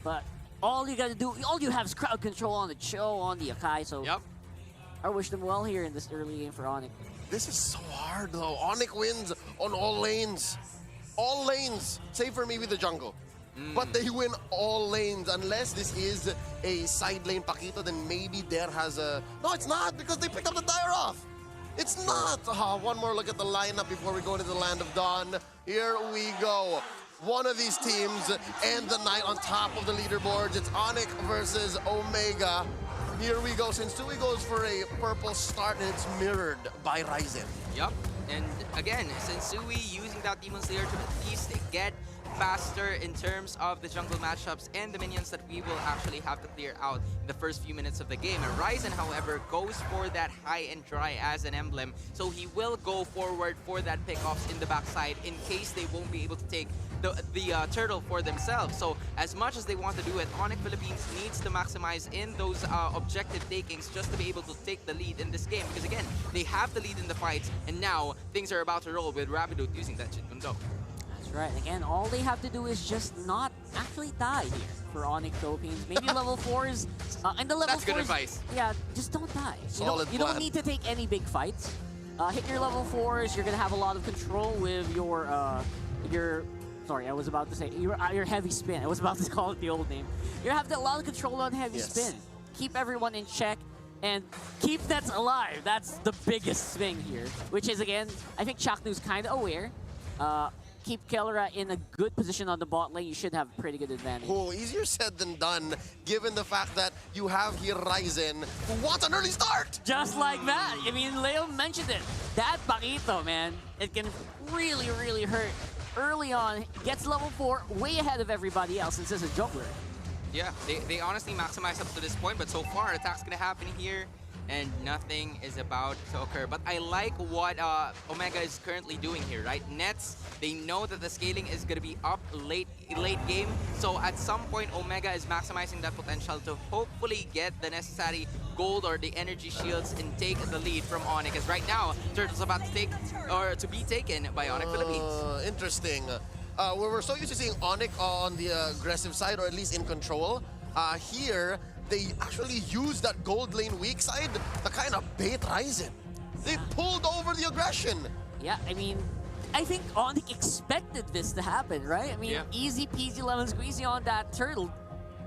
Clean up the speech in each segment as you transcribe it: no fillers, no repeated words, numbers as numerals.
But all you gotta do, all you have is crowd control on the Cho, on the Akai, so Yep. I wish them well here in this early game for ONIC. This is so hard though. ONIC wins on all lanes. All lanes, save for maybe the jungle. But they win all lanes. Unless this is a side lane Paquito, then maybe there has a... No, it's not, because they picked up the tire off. It's not. One more look at the lineup before we go into the Land of Dawn. Here we go. One of these teams end the night on top of the leaderboards. It's ONIC versus Omega. Here we go. Sensui goes for a purple start, and it's mirrored by Ryzen. Yep. And again, Sensui using that Demon Slayer to at least get faster in terms of the jungle matchups and the minions that we will actually have to clear out in the first few minutes of the game. And Ryzen, however, goes for that high and dry as an emblem, so he will go forward for that pickoffs in the backside in case they won't be able to take the turtle for themselves. So as much as they want to do it, ONIC Philippines needs to maximize in those objective takings just to be able to take the lead in this game, because again, they have the lead in the fights, and now things are about to roll with Rapido using that Shin Kundo. Right, again, all they have to do is just not actually die here for ONIC Philippines. Maybe level 4s, and the level 4s... That's good advice. Yeah, just don't die. Solid You don't need to take any big fights. Hit your level 4s, you're going to have a lot of control with your sorry, I was about to say, your heavy spin. I was about to call it the old name. You have a lot of control on heavy spin. Keep everyone in check, and keep Nets alive. That's the biggest thing here, which is, again, I think Chaknu's kind of aware. Keep Kellera in a good position on the bot lane. You should have a pretty good advantage. Oh, easier said than done, given the fact that you have here Ryzen, who wants an early start! Just like that. I mean, Leo mentioned it. That Paquito, man, it can really, really hurt. Early on, gets level 4, way ahead of everybody else since it's a jungler. Yeah, they honestly maximize up to this point, but so far, attack's gonna happen here, and nothing is about to occur. But I like what Omega is currently doing here, right? Nets, they know that the scaling is going to be up late game. So at some point, Omega is maximizing that potential to hopefully get the necessary gold or the energy shields and take the lead from ONIC. As right now, Turtle's about to be taken by ONIC Philippines. Interesting. We're so used to seeing ONIC on the aggressive side, or at least in control. Here, they actually use that gold lane weak side to kind of bait Ryzen. They pulled over the aggression. Yeah, I mean, I think ONIC expected this to happen, right? I mean, easy peasy lemon squeezy on that turtle.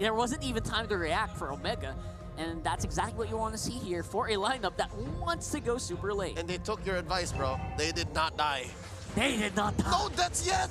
There wasn't even time to react for Omega. And that's exactly what you want to see here for a lineup that wants to go super late. And they took your advice, bro. They did not die. They did not die. No deaths yet!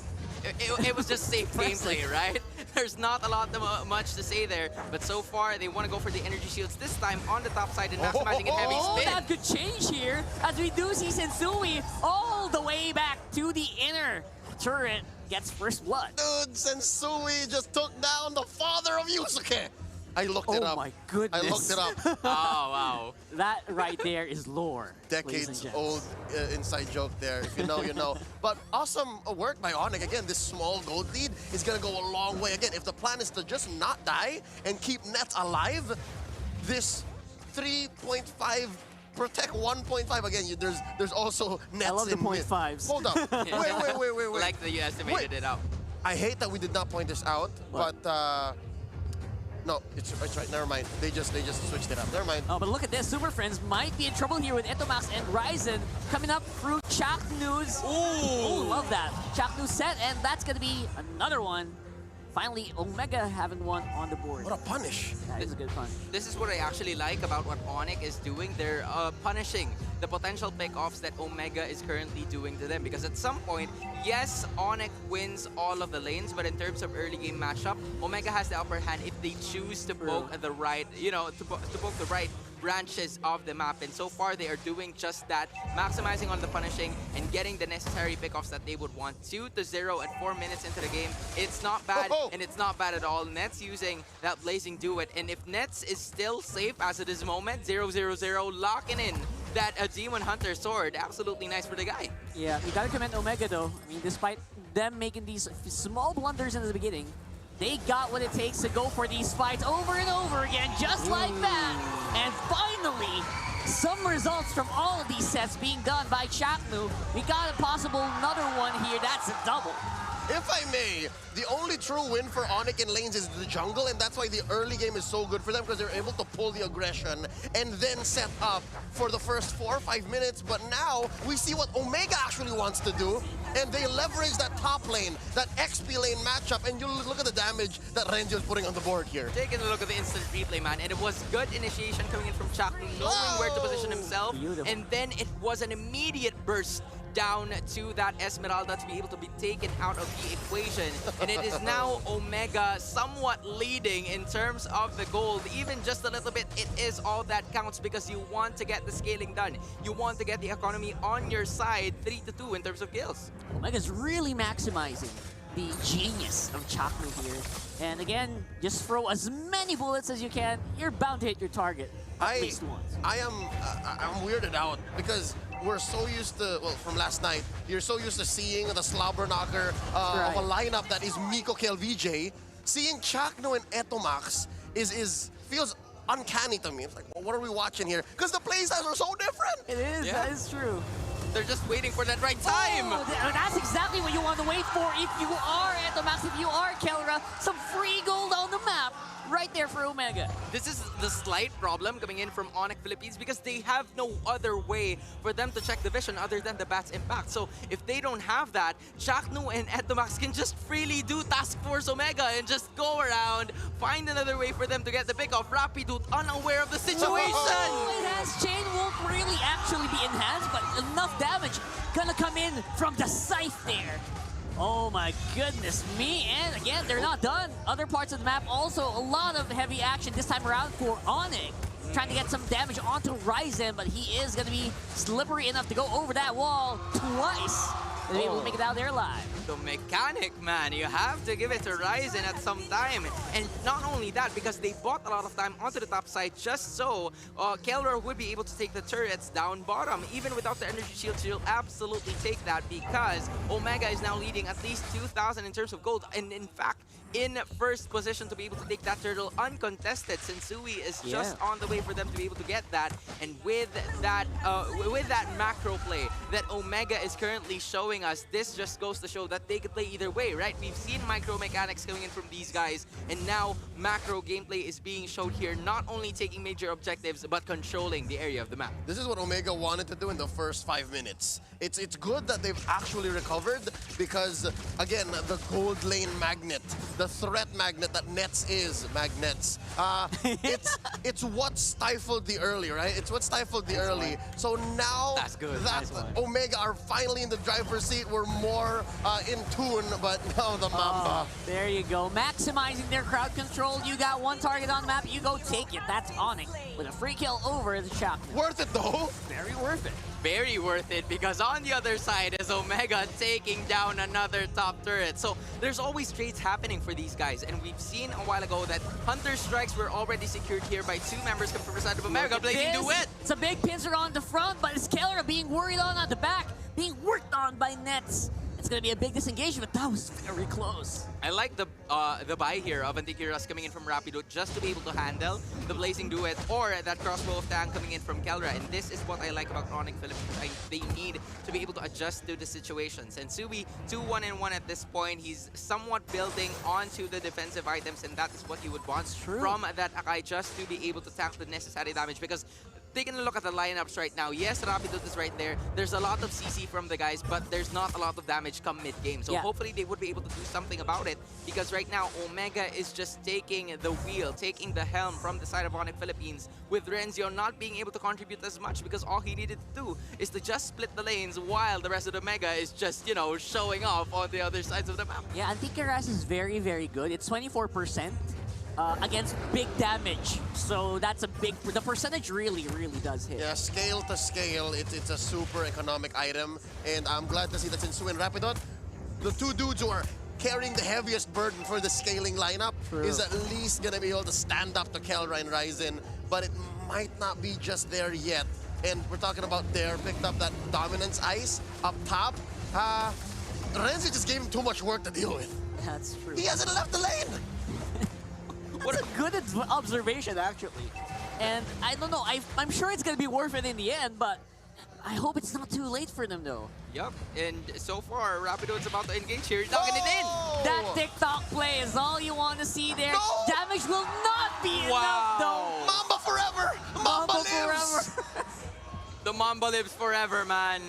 It was just safe gameplay, right? There's not a lot much to say there, but so far they want to go for the energy shields this time on the top side and maximizing in heavy spin. That could change here as we do see Sensui all the way back to the inner turret. Gets first blood. Dude, Sensui just took down the father of Yusuke. I looked it up. Oh my goodness. I looked it up. Oh, wow. That right there is lore. Decades old inside joke there. If you know, you know. But awesome work by ONIC. Again, this small gold lead is going to go a long way. Again, if the plan is to just not die and keep Nets alive, this 3.5 protect 1.5 again. There's also Nets. I love the in mid. 0.5s. Hold up. Wait. Like that you estimated it out. I hate that we did not point this out, what? but no, it's right. Never mind. They just switched it up. Never mind. Oh, but look at this. Super Friends might be in trouble here with Etomax and Ryzen coming up through Chaknu's. Oh, love that. Chaknu's set, and that's going to be another one. Finally, Omega having one on the board. What a punish. That is a good punish. This is what I actually like about what ONIC is doing. They're punishing the potential pickoffs that Omega is currently doing to them. Because at some point, yes, ONIC wins all of the lanes, but in terms of early game matchup, Omega has the upper hand if they choose to poke the right, to poke the right branches of the map, and so far they are doing just that, maximizing on the punishing and getting the necessary pickoffs that they would want. 2-0 at 4 minutes into the game. It's not bad, and it's not bad at all. Nets using that Blazing Duet, and if Nets is still safe as of this moment, 0-0-0, locking in that Demon Hunter sword. Absolutely nice for the guy. Yeah, you gotta commend Omega though. I mean, despite them making these small blunders in the beginning, they got what it takes to go for these fights over and over again, just like that. And finally, some results from all of these sets being done by Chaknu. We got a possible another one here. That's a double. If I may, the only true win for ONIC in lanes is the jungle, and that's why the early game is so good for them, because they're able to pull the aggression and then set up for the first 4 or 5 minutes. But now we see what Omega actually wants to do, and they leverage that top lane, that XP lane matchup, and you look at the damage that Renzo is putting on the board here. Taking a look at the instant replay, man, and it was good initiation coming in from Chaknu, knowing where to position himself, Beautiful. and then it was an immediate burst down to that Esmeralda to be able to be taken out of the equation. And it is now Omega somewhat leading in terms of the gold. Even just a little bit, it is all that counts because you want to get the scaling done. You want to get the economy on your side, 3-2 in terms of kills. Omega's really maximizing the genius of Chaknu here. And again, just throw as many bullets as you can. You're bound to hit your target at least once. I'm weirded out because we're so used to, well, from last night, you're so used to seeing the slobber knocker of a lineup that is Miko KLVJ. Seeing Chakno and Etomax feels uncanny to me. It's like, well, what are we watching here? Because the playstyles are so different. It is, Yeah. that is true. They're just waiting for that right time. Oh, that's exactly what you want to wait for if you are Etomax, if you are Kelra. Some free gold on the map right there for Omega. This is the slight problem coming in from ONIC Philippines because they have no other way for them to check the vision other than the Bat's impact. So if they don't have that, Chaknu and Etomax can just freely do Task Force Omega and just go around, find another way for them to get the pick off. Rapidoot unaware of the situation. Oh, it has chain won't really actually be enhanced, but enough damage gonna come in from the scythe there. Oh my goodness me, and again, they're not done. Other parts of the map also a lot of heavy action this time around for ONIC. Trying to get some damage onto Ryzen, but he is going to be slippery enough to go over that wall twice and be able to make it out there alive. The mechanic, man, you have to give it to Ryzen at some time. And not only that, because they bought a lot of time onto the top side just so Kelra would be able to take the turrets down bottom. Even without the energy shield, she'll absolutely take that because Omega is now leading at least 2,000 in terms of gold. And in fact, in first position to be able to take that turtle uncontested. Sensui is just on the way for them to be able to get that. And with that macro play that Omega is currently showing us, this just goes to show that they could play either way, right? We've seen micro mechanics coming in from these guys, and now macro gameplay is being showed here, not only taking major objectives, but controlling the area of the map. This is what Omega wanted to do in the first 5 minutes. It's good that they've actually recovered because, again, the gold lane magnet, the threat magnet that Nets is, Magnets, it's what stifled the early, right? It's what stifled the early. So now That's good. that Omega are finally in the driver's seat, we're more in tune, but now the Mamba. There you go. Maximizing their crowd control. You got one target on the map, you go take it. That's ONIC with a free kill over the shot. Worth it though. Very worth it. Very worth it because on the other side is Omega taking down another top turret. So there's always trades happening for these guys, and we've seen a while ago that Hunter Strikes were already secured here by 2 members coming from the side of Omega. Blazing Duet! It's a big pincer on the front, but it's Kelra being worried on at the back, being worked on by Nets. It's going to be a big disengagement. That was very close. I like the buy here of Antikyras coming in from Rapido just to be able to handle the Blazing Duet or that crossbow of tank coming in from Kelra. And this is what I like about ONIC Philippines. They need to be able to adjust to the situations. And Subi, 2-1-1 at this point. He's somewhat building onto the defensive items, and that is what he would want from that Akai, just to be able to tank the necessary damage. Because taking a look at the lineups right now, yes, Rapido is right there. There's a lot of CC from the guys, but there's not a lot of damage come mid-game. So hopefully they would be able to do something about it, because right now Omega is just taking the wheel, taking the helm from the side of ONIC Philippines, with Renzo not being able to contribute as much because all he needed to do is to just split the lanes while the rest of Omega is just, you know, showing off on the other sides of the map. Yeah, Antikyras is very, very good. It's 24%. Against big damage, so that's a big. The percentage really does hit. Yeah, scale to scale, it's a super economic item, and I'm glad to see that Sensui and Rapidot, the 2 dudes who are carrying the heaviest burden for the scaling lineup, is at least gonna be able to stand up to Kelra and Ryzen, but it might not be just there yet. And we're talking about there, picked up that dominance ice up top. Renzi just gave him too much work to deal with. That's true. He hasn't left the lane. What a good observation, actually. And I don't know, I'm sure it's going to be worth it in the end, but I hope it's not too late for them, though. Yep, and so far, Rapido's about to engage here, knocking it in. That TikTok play is all you want to see there. No! Damage will not be enough, though. Mamba forever! Mamba lives! forever. The Mamba lives forever, man.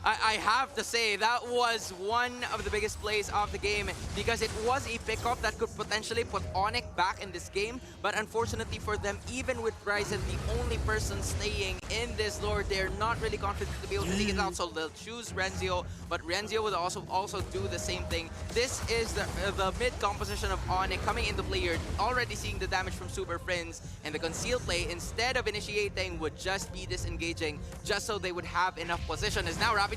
I have to say, that was one of the biggest plays of the game because it was a pickup that could potentially put ONIC back in this game. But unfortunately for them, even with Bryson, the only person staying in this Lord, they're not really confident to be able to take it out. So they'll choose Renzio, but Renzio would also do the same thing. This is the mid composition of ONIC coming into play here, already seeing the damage from Super Friends, and the conceal play, instead of initiating, would just be disengaging, just so they would have enough position. As now Rapidude.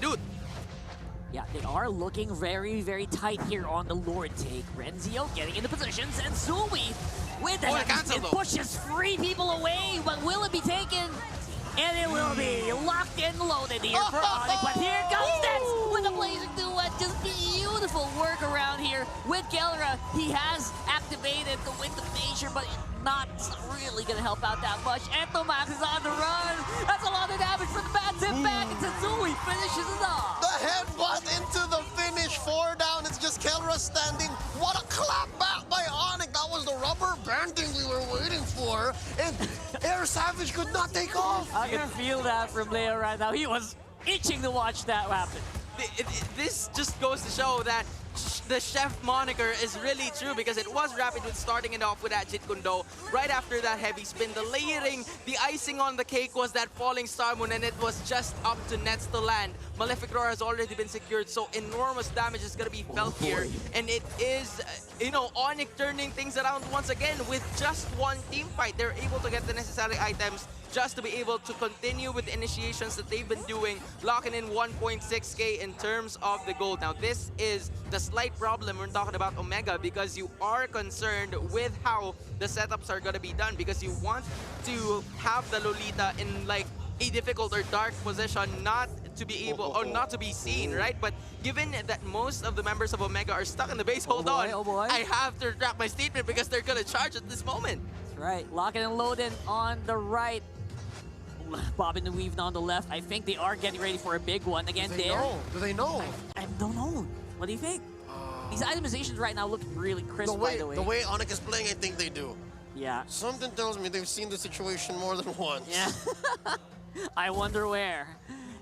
Yeah, they are looking very, very tight here on the Lord take. Renzio getting into positions, and Zui with the cancel, it pushes 3 people away, but will it be taken? And it will be locked and loaded here for ONIC, but here comes Nets with a blazing duet. Just beautiful work around here with Kelra. He has activated the Wind of Nature, but not really gonna help out that much. Entomax is on the run. That's a lot of damage for the bad tip back. And Zui finishes it off. The headbutt into the finish, 4 down. It's just Kelra standing. What a clap back by ONIC. That was the rubber banding we were waiting for. And Air Savage could not take off. I can feel that from Leo right now. He was itching to watch that happen. This just goes to show that the chef moniker is really true, because it was Rapidude starting it off with that Jit Kundo. Right after that heavy spin, the layering, the icing on the cake was that falling Star Moon, and it was just up to Nets to land. Malefic Roar has already been secured, so enormous damage is going to be felt here. And it is, ONIC turning things around once again with just one team fight. They're able to get the necessary items just to be able to continue with the initiations that they've been doing, locking in 1.6k in terms of the gold. Now, this is the slight problem when talking about Omega, because you are concerned with how the setups are going to be done, because you want to have the Lolita in like a difficult or dark position, not to be able or not to be seen, right? But given that most of the members of Omega are stuck in the base, hold on, I have to retract my statement because they're going to charge at this moment. That's right, locking and loading on the right. Bobbing and weaving on the left. I think they are getting ready for a big one again there. Do they know? I don't know. What do you think? These itemizations right now look really crisp, by the way. The way ONIC is playing, I think they do. Yeah. Something tells me they've seen the situation more than once. Yeah. I wonder where.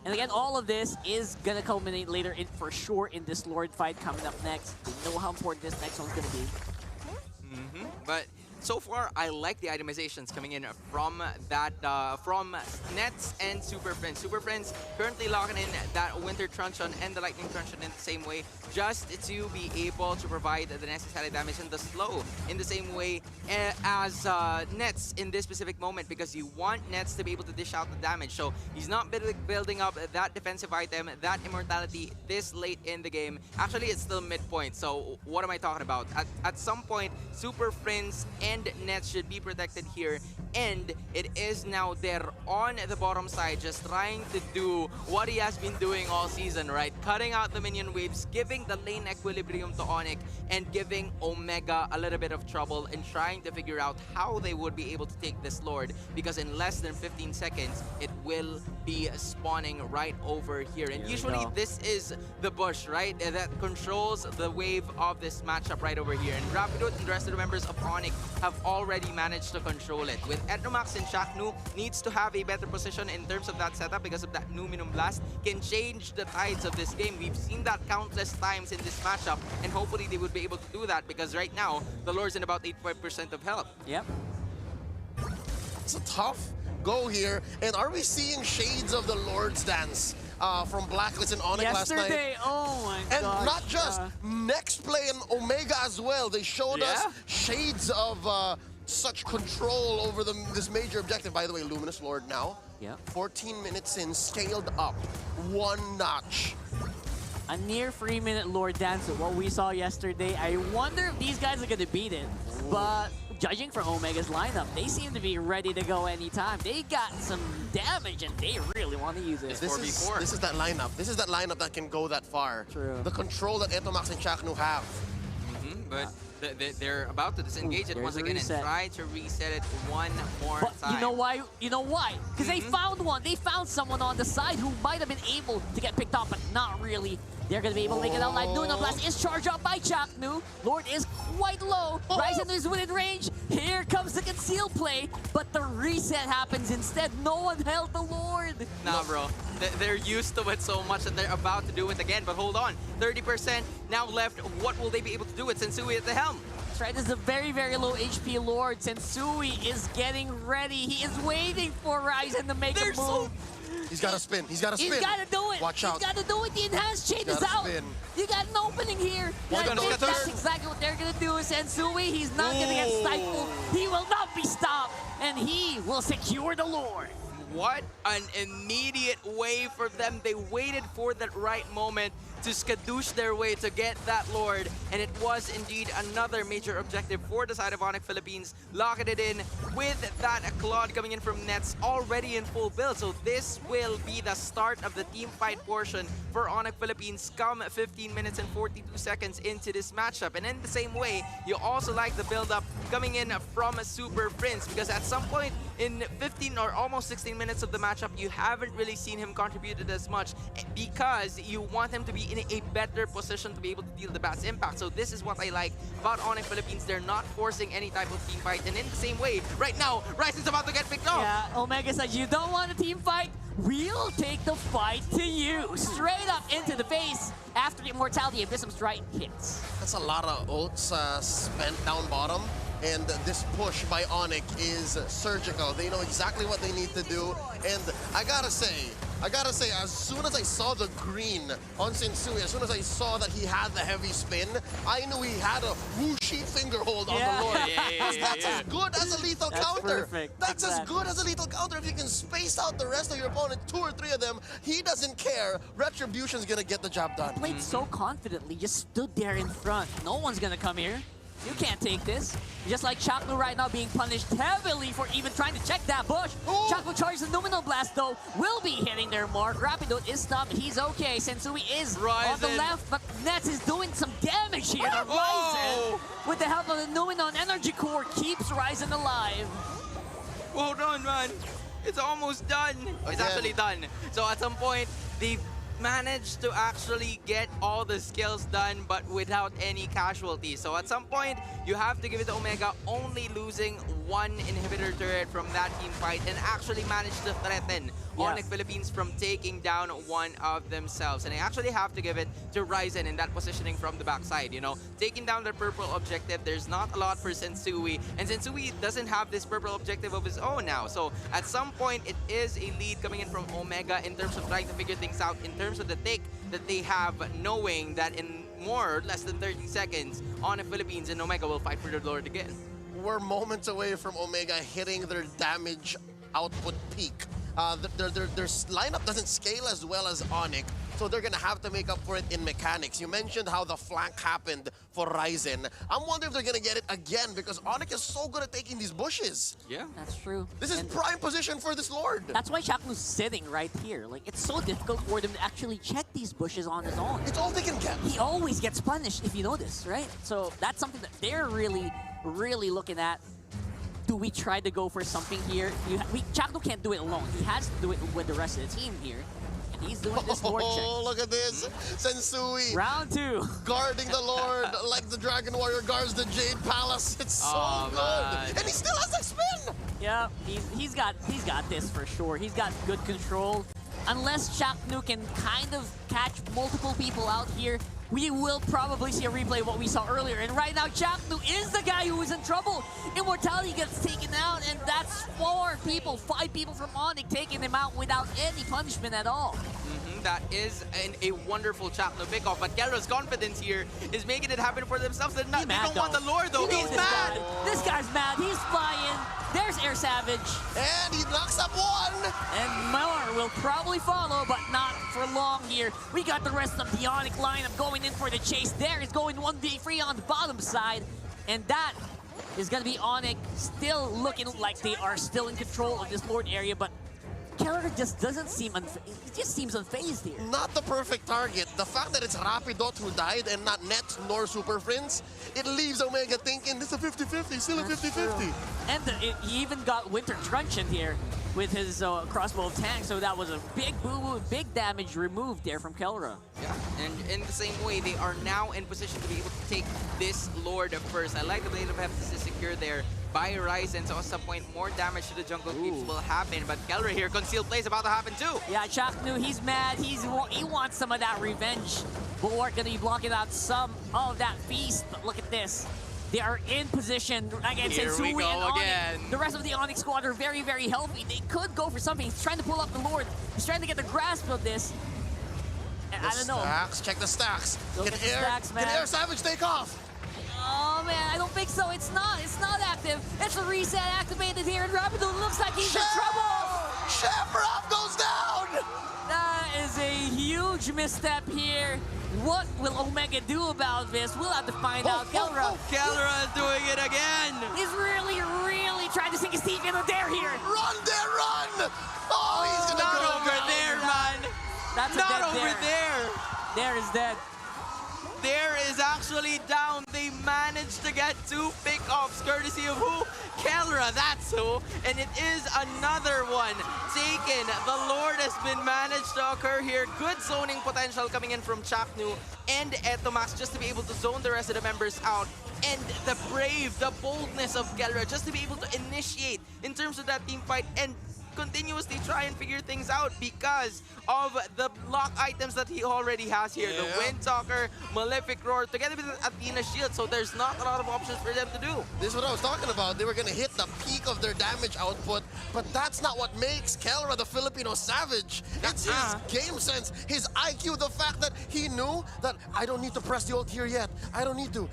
And again, all of this is going to culminate later for sure in this Lord fight coming up next. We know how important this next one's going to be. But so far, I like the itemizations coming in from that from Nets and Super Friends. Super Friends currently locking in that Winter Truncheon and the Lightning Truncheon in the same way, just to be able to provide the necessary damage and the slow in the same way as Nets in this specific moment, because you want Nets to be able to dish out the damage. So he's not building up that defensive item, that immortality this late in the game. Actually, it's still midpoint. So what am I talking about? At some point, Super Friends and Nets should be protected here, and it is now there on the bottom side, just trying to do what he has been doing all season, right? Cutting out the minion waves, giving the lane equilibrium to ONIC, and giving Omega a little bit of trouble in trying to figure out how they would be able to take this Lord, because in less than 15 seconds, it will be spawning right over here. And usually this is the bush, right? That controls the wave of this matchup right over here. And Rapidude and the rest of the members of ONIC have already managed to control it. With Ednomax and Shaknu needs to have a better position in terms of that setup, because of that Numinum Blast can change the tides of this game. We've seen that countless times in this matchup, and hopefully they would be able to do that, because right now the Lord's in about 85% of health. Yep. It's a tough go here. And are we seeing shades of the Lord's Dance from Blacklist and ONIC last night? Yesterday, oh my god. And not just next play in Omega as well. They showed us shades of such control over this major objective. By the way, Luminous Lord now. 14 minutes in, scaled up 1 notch. A near 3-minute Lord Dance of what we saw yesterday. I wonder if these guys are going to beat it. But judging from Omega's lineup, they seem to be ready to go anytime. They got some damage and they really want to use it. This is that lineup. This is that lineup that can go that far. True. The control that Entomax and Shaknu have. but they're about to disengage it there's once a again reset. and try to reset it one more But time. you know why? You know why? Because they found one. They found someone on the side who might have been able to get picked off, but not really. They're going to be able to make it out live. Nuno Blast is charged up by Chaknu. Lord is quite low. Ryzen is within range. Here comes the conceal play, but the reset happens instead. No one held the Lord. Nah, bro. They're used to it so much that they're about to do it again. But hold on. 30% now left. What will they be able to do with Sensui at the helm? That's right. This is a very, very low HP Lord. Sensui is getting ready. He is waiting for Ryzen to make a move. He's got to spin. He's got to spin. He's got to do it. Watch out. He's got to do it. The enhanced chain is Gotta out. spin. You got an opening here. He's And I gonna think get that's third. exactly what they're going to do. Sensui, he's not going to get stifled. He will not be stopped. And he will secure the Lord. What an immediate way for them. They waited for that right moment to skadoosh their way to get that Lord. And it was indeed another major objective for the side of ONIC Philippines. Locking it in with that Claude coming in from Nets already in full build. So this will be the start of the team fight portion for ONIC Philippines come 15 minutes and 42 seconds into this matchup. And in the same way, you also like the build-up coming in from Super Prince, because at some point in 15 or almost 16 minutes of the matchup, you haven't really seen him contributed as much because you want him to be in a better position to be able to deal the best impact. So this is what I like about ONIC Philippines. They're not forcing any type of team fight. And in the same way, right now, Ryzen's about to get picked off. Yeah, Omega said, you don't want a team fight? We'll take the fight to you. Straight up into the face after the Immortality of Visum Strike hits. That's a lot of ults spent down bottom. And this push by ONIC is surgical. They know exactly what they need to do. And I gotta say, as soon as I saw the green on Sensui, as soon as I saw that he had the heavy spin, I knew he had a whooshy finger hold on the Lord. That's as good as a lethal counter. Perfect. That's Exactly. as good as a lethal counter. If you can space out the rest of your opponent, 2 or 3 of them, he doesn't care. Retribution's gonna get the job done. Played so confidently, just stood there in front. No one's gonna come here. You can't take this. Just like Chaklu right now being punished heavily for even trying to check that bush. Ooh. Chaklu charges the Numino Blast though, will be hitting their mark. Rapido is stopped, he's okay. Sensui is on the Ryzen. left, but Nets is doing some damage here to Oh. Ryzen. With the help of the Numino and Energy Core, keeps Ryzen alive. Hold on, man. It's almost done. It's Again. actually done. So at some point, they've managed to actually get all the skills done, but without any casualties. So at some point, you have to give it to Omega, only losing 1 inhibitor turret from that team fight, and actually managed to threaten ONIC Philippines from taking down one of themselves. And I actually have to give it to Ryzen in that positioning from the backside. You know, taking down the purple objective, there's not a lot for Sensui, and Sensui doesn't have this purple objective of his own now. So at some point, it is a lead coming in from Omega in terms of trying to figure things out, in terms of the take that they have, knowing that in more or less than 30 seconds, ONIC Philippines and Omega will fight for the Lord again. We're moments away from Omega hitting their damage output peak. Their lineup doesn't scale as well as ONIC, so they're gonna have to make up for it in mechanics. You mentioned how the flank happened for Ryzen. I'm wondering if they're gonna get it again, because ONIC is so good at taking these bushes. Yeah. That's true. This is And prime position for this Lord. that's why Chaklu's sitting right here. Like, it's so difficult for them to actually check these bushes on his own. It's all they can get. He always gets punished, if you notice, right? So that's something that they're really, really looking at. Do we try to go for something here? Chaklu can't do it alone. He has to do it with the rest of the team here. And he's doing this Lord check. Oh, look at this. Sensui Round 2. guarding the Lord like the Dragon Warrior guards the Jade Palace. It's so Oh, good. man. And he still has that spin. Yeah, he's got this for sure. He's got good control. Unless Chaknu can kind of catch multiple people out here, we will probably see a replay of what we saw earlier. And right now, Chaknu is the guy who is in trouble. Immortality gets taken out, and that's 5 people from ONIC taking him out without any punishment at all. That is a wonderful Chaknu pickoff, but Kelro's confidence here is making it happen for themselves. They don't want the Lord though. You know He's this mad. guy. This guy's mad. He's flying. There's Air Savage. And he knocks up one. And more will probably follow, but not for long here. We got the rest of the ONIC lineup going in for the chase. There is going 1v3 on the bottom side. And that is going to be ONIC still looking like they are still in control of this Lord area, but Keller just doesn't seem he just seems unfazed here. Not the perfect target. The fact that it's Rapidot who died and not Nets nor Super Friends, it leaves Omega thinking this is a 50-50, still a 50-50. And he even got Winter Truncheon here with his crossbow of tank, so that was a big boo-boo, big damage removed there from Kelra. Yeah, and in the same way, they are now in position to be able to take this Lord first. I like the Blade of Hephaestus is secure there by Ryzen, so at some point more damage to the jungle creeps will happen, but Kelra here, concealed play is about to happen too. Yeah, Chaknu, he's mad, he wants some of that revenge. Bulwark gonna be blocking out some of that feast, but look at this. They are in position against Sensui and ONIC. The rest of the ONIC squad are very, very healthy. They could go for something. He's trying to pull up the Lord. He's trying to get the grasp of this. And I don't know. Stacks, check the stacks. Look at the stacks, man. Can Air Savage take off? Oh man, I don't think so. It's not active. It's a reset activated here, and Rapido looks like he's in trouble. Chef goes down. That is a huge misstep here. What will Omega do about this? We'll have to find out. Kelra is doing it again. He's really, really trying to sink his teeth in the dare here. Run, dare, run! Oh, he's gonna not go over down. there, man. That's not a dead over dare. there. Dare is dead. Dare is actually down. They managed to get 2 pickoffs courtesy of who? Kelra, that's who. And it is another one taken. The Lord has been managed to occur here. Good zoning potential coming in from Chaknu and Etomax just to be able to zone the rest of the members out. And the brave, the boldness of Kelra just to be able to initiate in terms of that team fight and continuously try and figure things out because of the block items that he already has here. Yeah. The Windtalker, Malefic Roar, together with Athena Shield, so there's not a lot of options for them to do. This is what I was talking about. They were going to hit the peak of their damage output, but that's not what makes Kelra the Filipino savage. It's his game sense, his IQ, the fact that he knew that I don't need to press the ult here yet. I don't need to.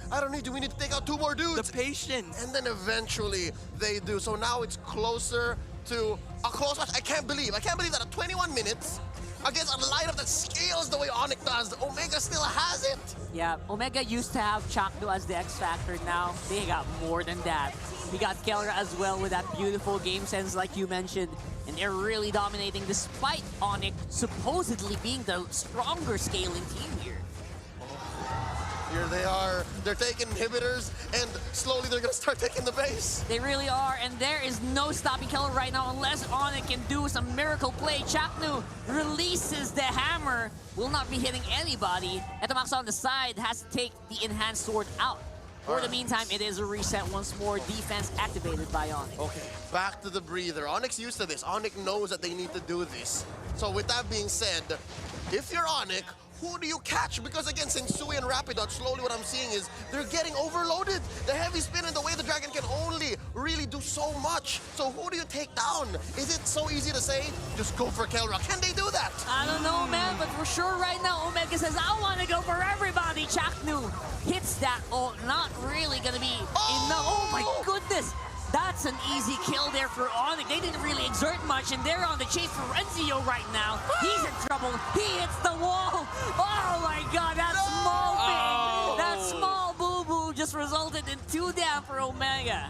We need to take out 2 more dudes. The patience. And then eventually they do. So now it's closer to a close match. I can't believe that at 21 minutes against a lineup that scales the way ONIC does, Omega still has it. Yeah, Omega used to have Chaknu as the X Factor. Now they got more than that. We got Kelra as well with that beautiful game sense like you mentioned. And they're really dominating despite ONIC supposedly being the stronger scaling team here. Here they are. They're taking inhibitors, and slowly they're gonna start taking the base. They really are, and there is no stopping Kelra right now unless ONIC can do some miracle play. Chaknu releases the hammer, will not be hitting anybody. Etomax on the side has to take the enhanced sword out. For the meantime, it is a reset once more, defense activated by ONIC. Okay, back to the breather. ONIC's used to this. ONIC knows that they need to do this. So with that being said, if you're ONIC, who do you catch? Because again, Sensui and Rapidot, slowly what I'm seeing is they're getting overloaded. The heavy spin and the way the dragon can only really do so much. So who do you take down? Is it so easy to say, just go for Kelra? Can they do that? I don't know, man, but for sure right now, Omega says, I want to go for everybody. Chaknu hits that. Oh, not really going to be enough. Oh my goodness. That's an easy kill there for ONIC. They didn't really exert much, and they're on the chase for Renzio right now. He's in trouble. He hits the wall. Oh my god, that small thing, that small boo-boo just resulted in 2 down for Omega.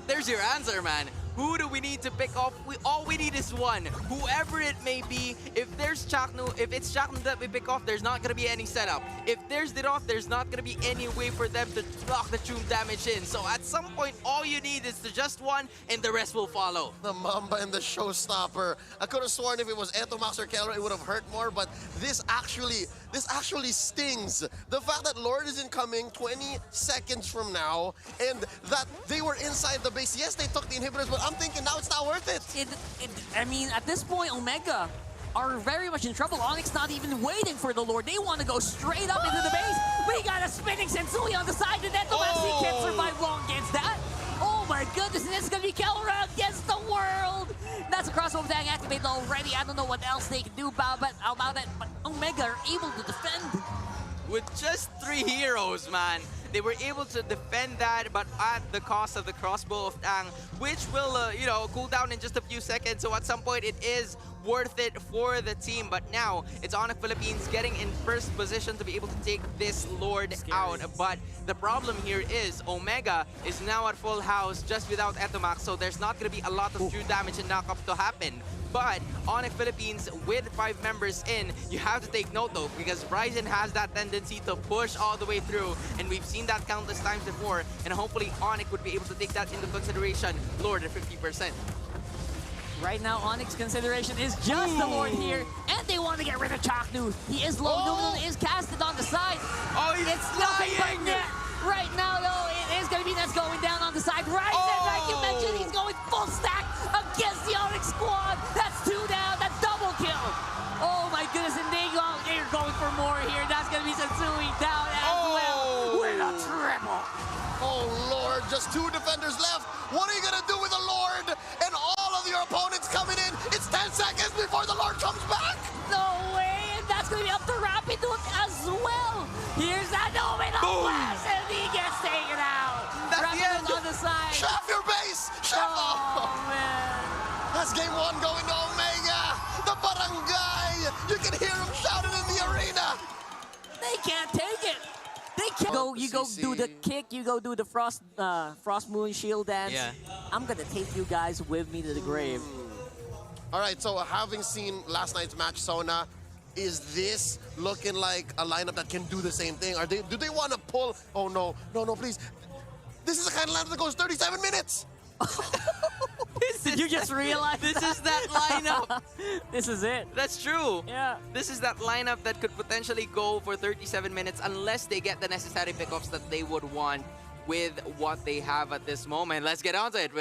There's your answer, man. Who do we need to pick off? All we need is one. Whoever it may be, if it's Chaknu that we pick off, there's not going to be any setup. If there's Diroth, there's not going to be any way for them to block the tomb damage in. So at some point, all you need is to just one, and the rest will follow. The Mamba and the showstopper. I could have sworn if it was Etomax or Kelra, it would have hurt more, but this actually stings. The fact that Lord isn't coming 20 seconds from now, and that they were inside the base. Yes, they took the inhibitors, but I'm thinking now it's not worth it. I mean, at this point, Omega are very much in trouble. ONIC's not even waiting for the Lord. They want to go straight up into the base. We got a spinning Sensui on the side, and Etomax, he can't survive long against that. Oh my goodness, and it's going to be Kelra against the world. That's a crossbow tag activated already. I don't know what else they can do about that, but Omega are able to defend. With just 3 heroes, man. They were able to defend that, but at the cost of the crossbow of Tang, which will, cool down in just a few seconds. So at some point, it is worth it for the team. But now, it's ONIC Philippines getting in first position to be able to take this Lord out. But the problem here is Omega is now at full house just without Etomax, so there's not going to be a lot of true damage and knockup to happen. But ONIC Philippines with 5 members in, you have to take note though, because Ryzen has that tendency to push all the way through, and we've seen that countless times before, and hopefully ONIC would be able to take that into consideration, lower than 50%. Right now, ONIC's consideration is just the Lord here, and they want to get rid of Chaknu. He is low, Numinal is casted on the side. Oh, he's It's nothing but flying! net. Right now, though, it is going to be Nets going down on the side. Ryzen, like you mentioned, he's going full stack against the ONIC squad. That's 2 down, that's double kill. Oh my goodness, and they're going for more here. That's going to be Satsui down as well with a triple. Oh, Lord, just 2 defenders left. What are you going to do with the Lord? And all of your opponents coming in. It's 10 seconds before the Lord comes back. No way, and that's going to be up to Rapiduk as well. Here's that Numinal blast, and he gets taken out. That's the end. Rapiduk on the side. Chef your base. Chef. Oh, man. That's game 1 going to Omega. The barangay. You can hear him shouting in the arena. They can't take it. They can't go. You go do the kick. You go do the frost moon shield dance. Yeah. I'm gonna take you guys with me to the grave. All right, so having seen last night's match, Sona, is this looking like a lineup that can do the same thing? Do they want to pull? Oh no, please. This is the kind of lineup that goes 37 minutes. Did you just realize This is that lineup. This is it. That's true. Yeah. This is that lineup that could potentially go for 37 minutes unless they get the necessary pickoffs that they would want with what they have at this moment. Let's get on to it,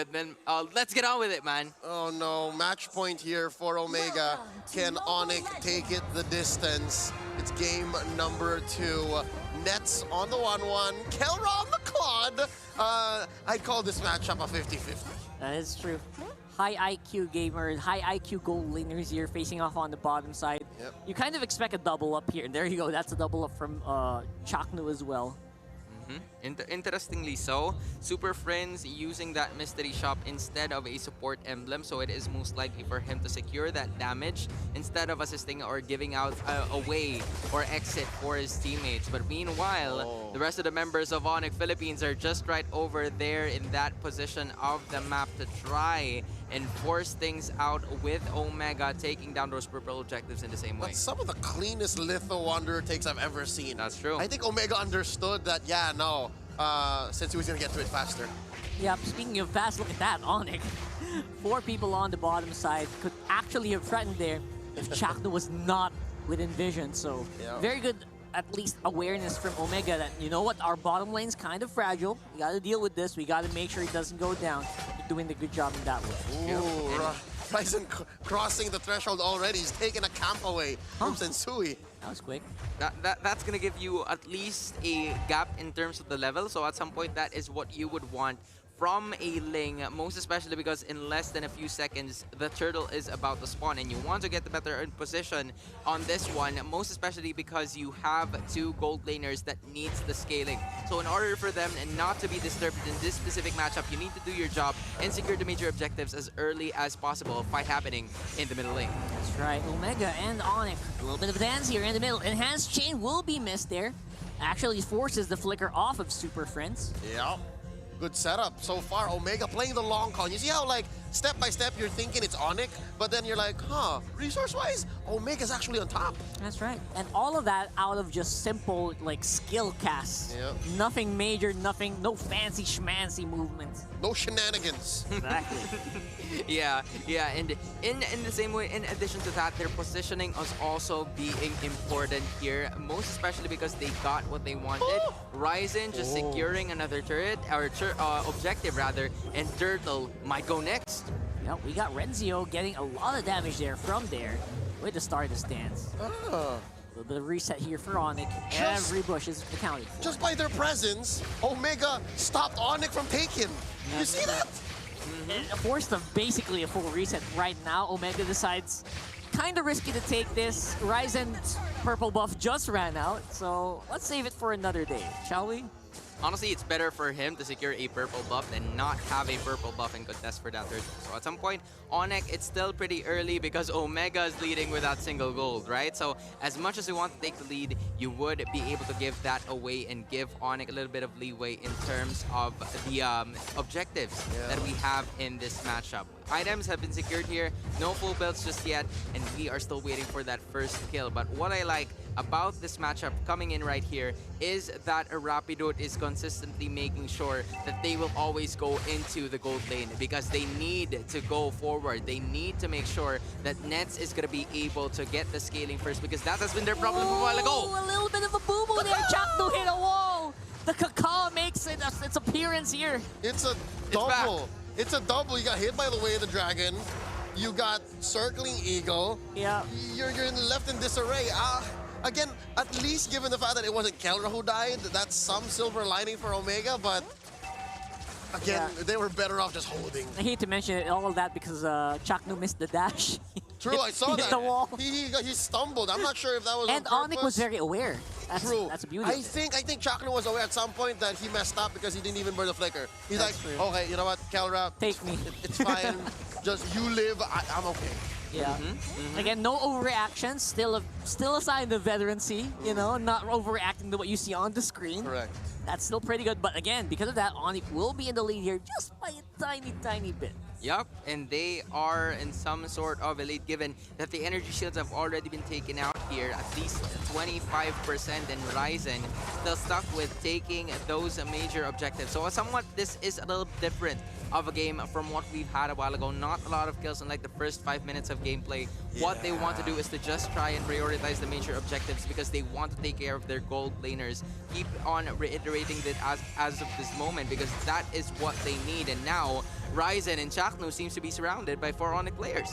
let's get on with it, man. Oh no, match point here for Omega. Can ONIC take it the distance? It's game number 2. Nets on the 1-1, Kelra on the Claude. I'd call this matchup a 50-50. That is true. High IQ gamers, high IQ gold laners here facing off on the bottom side. Yep. You kind of expect a double up here. There you go. That's a double up from Chaknu as well. Interestingly so, Super Friends using that mystery shop instead of a support emblem, so it is most likely for him to secure that damage instead of assisting or giving out a way or exit for his teammates. But meanwhile, the rest of the members of ONIC Philippines are just right over there in that position of the map to try and force things out with Omega taking down those purple objectives in the same way. That's some of the cleanest Litho Wanderer takes I've ever seen. That's true. I think Omega understood that, yeah, no, since he was going to get to it faster. Yeah, speaking of fast, look at that, ONIC. 4 people on the bottom side could actually have threatened there if Chaknu was not within vision. So very good, at least awareness from Omega that, you know what, our bottom lane's kind of fragile. We got to deal with this. We got to make sure it doesn't go down. You're doing the good job in that way. Ooh, Ryzen crossing the threshold already. He's taking a camp away from Sensui. That was quick. That's gonna give you at least a gap in terms of the level. So at some point, that is what you would want from a Ling, most especially because in less than a few seconds, the turtle is about to spawn, and you want to get the better position on this one, most especially because you have 2 gold laners that needs the scaling. So in order for them not to be disturbed in this specific matchup, you need to do your job and secure the major objectives as early as possible. Fight happening in the middle lane. That's right. Omega and ONIC. A little bit of a dance here in the middle. Enhanced Chain will be missed there. Actually forces the flicker off of Super Friends. Yeah. Good setup so far. Omega playing the long con. You see how, like, step by step you're thinking it's ONIC, but then you're like, resource-wise, Omega's actually on top. That's right. And all of that out of just simple, like, skill casts. Yep. Nothing major, no fancy schmancy movements. No shenanigans. Exactly. Yeah, and in the same way, in addition to that, their positioning is also being important here, most especially because they got what they wanted. Ryzen just securing another turret, or objective rather, and Turtle might go next. Yep, we got Renzio getting a lot of damage there from there. Way to start the stance. A little bit of reset here for ONIC. Every bush is accounted for. Just by their presence, Omega stopped ONIC from taking. You see that? Forced of basically a full reset right now. Omega decides kind of risky to take this. Ryzen's purple buff just ran out, so let's save it for another day, shall we? Honestly, it's better for him to secure a purple buff than not have a purple buff and contest for that third. So at some point, ONIC, it's still pretty early because Omega is leading with that single gold, right? So as much as you want to take the lead, you would be able to give that away and give ONIC a little bit of leeway in terms of the objectives that we have in this matchup. Items have been secured here, no full builds just yet, and we are still waiting for that first kill. But what I like about this matchup coming in right here is that Rapidot is consistently making sure that they will always go into the gold lane because they need to go forward. They need to make sure that Nets is going to be able to get the scaling first because that has been their problem a while ago. A little bit of a boo-boo there. Chakno hit a wall. The Cacao makes its appearance here. It's a double. It's a double. You got hit by the Way of the Dragon. You got Circling Eagle. Yeah. You're left in disarray. Again, at least given the fact that it wasn't Kelra who died, that's some silver lining for Omega, but again, they were better off just holding. I hate to mention it, all of that because Chakno missed the dash. True, I saw that. Hit the wall. He stumbled. I'm not sure if that was And on ONIC was very aware. That's, True. That's a beauty. I think Chakno was aware at some point that he messed up because he didn't even burn the flicker. He's That's like, true. okay, you know what, Kelra, Take me. It's fine. Just you live. I'm okay. Yeah. Again, no overreaction. Still a sign of veterancy. You know, not overreacting to what you see on the screen. Correct. That's still pretty good. But again, because of that, ONIC will be in the lead here just by a tiny, tiny bit. Yup, and they are in some sort of a lead given that the energy shields have already been taken out here, at least 25%, and Ryzen still stuck with taking those major objectives. So somewhat this is a little different of a game from what we've had a while ago. Not a lot of kills in like the first 5 minutes of gameplay. What they want to do is to just try and prioritize the major objectives because they want to take care of their gold laners. Keep on reiterating that as of this moment because that is what they need. And now Ryzen and Chakno seems to be surrounded by 4 ONIC players.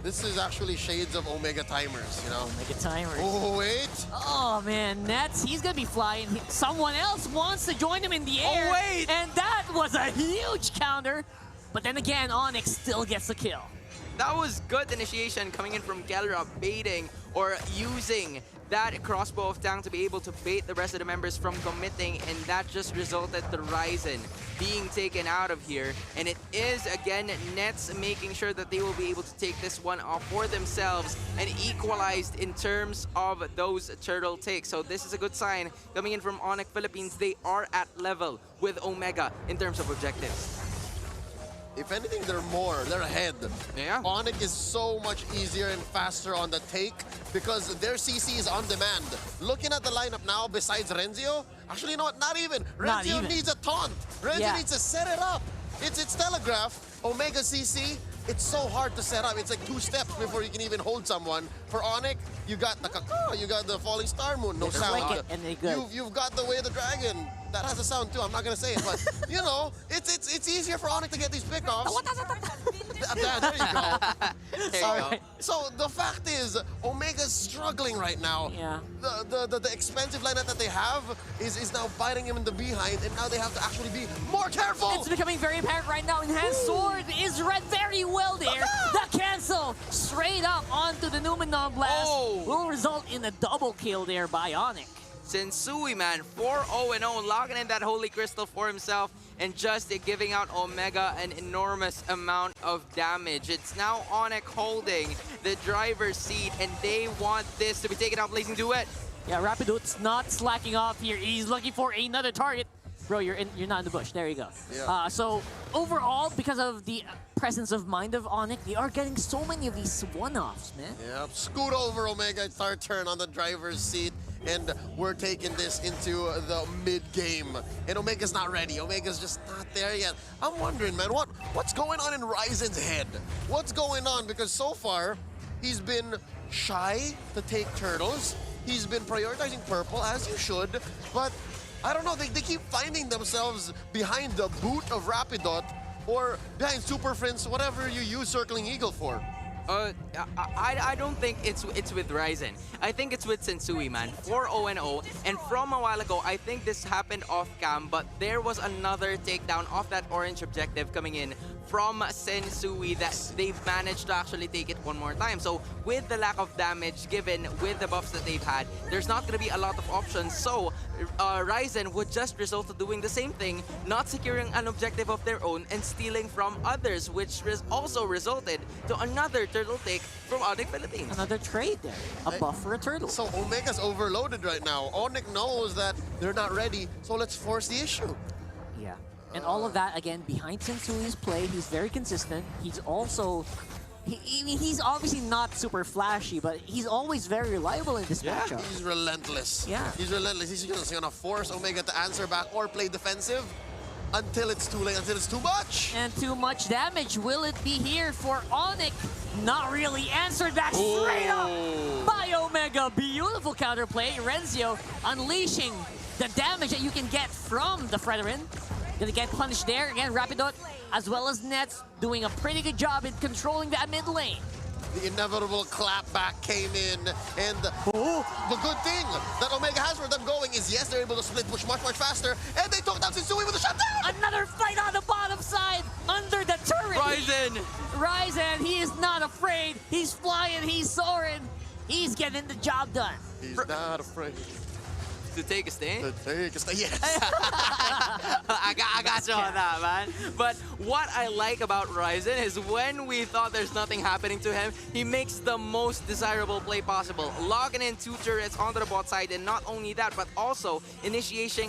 This is actually shades of Omega timers, you know? Omega timers. Oh, wait. Oh, man. Nets, he's going to be flying. Someone else wants to join him in the air. Oh, wait. And that was a huge counter. But then again, ONIC still gets the kill. That was good initiation coming in from Kelra, baiting or using that crossbow of Tang to be able to bait the rest of the members from committing, and that just resulted to Ryzen being taken out of here. And it is, again, Nets making sure that they will be able to take this one off for themselves and equalized in terms of those turtle takes. So this is a good sign coming in from ONIC Philippines. They are at level with Omega in terms of objectives. If anything, they're ahead. Yeah. ONIC is so much easier and faster on the take because their CC is on demand. Looking at the lineup now, besides Renzio, actually, you know what? Not even. Renzio needs a taunt. Renzio needs to set it up. It's telegraph. Omega CC, it's so hard to set up. It's like 2 steps before you can even hold someone. For ONIC, you got the Cacao, you got the Falling Star Moon, no sound. Like it, and they good. You've got the Way of the Dragon. That has a sound too. I'm not gonna say it, but you know, it's easier for ONIC to get these pickoffs. There you go. There you go. So the fact is, Omega's struggling right now. Yeah. The expensive lineup that they have is now biting him in the behind, and now they have to actually be more careful. It's becoming very apparent right now. Enhanced Sword is read very well there. The cancel straight up onto the Numenon Blast will result in a double kill there by ONIC. Sensui, man, 4-0-0, locking in that Holy Crystal for himself and just giving out Omega an enormous amount of damage. It's now ONIC holding the driver's seat, and they want this to be taken out. Blazing Duet. Yeah, Rapidot's not slacking off here. He's looking for another target. Bro, you're not in the bush. There you go. Yeah. So overall, because of the presence of mind of ONIC, they are getting so many of these one-offs, man. Yep, scoot over Omega. It's our turn on the driver's seat. And we're taking this into the mid-game. And Omega's not ready. Omega's just not there yet. I'm wondering, man, what's going on in Ryzen's head? What's going on? Because so far, he's been shy to take turtles. He's been prioritizing purple, as you should. But I don't know, they keep finding themselves behind the boot of Rapidot or behind Super Prince, whatever you use Circling Eagle for. I don't think it's with Ryzen. I think it's with Sensui, man. 4-0-0, and from a while ago, I think this happened off cam, but there was another takedown of that orange objective coming in from Sensui that they've managed to actually take it one more time. So with the lack of damage given with the buffs that they've had, there's not going to be a lot of options. So Ryzen would just result to doing the same thing, not securing an objective of their own and stealing from others, which also resulted to another turtle take from ONIC Philippines. Another trade there. A buff for a turtle. So Omega's overloaded right now. ONIC knows that they're not ready, so let's force the issue. Yeah. And all of that, again, behind Sensui's play, he's very consistent. He's also... He's obviously not super flashy, but he's always very reliable in this matchup. He's relentless. Yeah. He's relentless. He's just gonna force Omega to answer back or play defensive until it's too late, until it's too much. And too much damage. Will it be here for ONIC? Not really. Answered back straight up by Omega. Beautiful counterplay. Renzio unleashing the damage that you can get from the Fredrin. Gonna get punished there. Again, Rapidot as well as Nets doing a pretty good job in controlling that mid lane. The inevitable clapback came in, and the good thing that Omega has for them going is, yes, they're able to split push much, much faster, and they took down Sensui with a shutdown! Another fight on the bottom side, under the turret! Ryzen, he is not afraid. He's flying, he's soaring. He's getting the job done. He's not afraid. To take a stand? To take a stand, yes! I got you on that, man. But what I like about Ryzen is when we thought there's nothing happening to him, he makes the most desirable play possible. Logging in 2 turrets onto the bot side, and not only that, but also initiating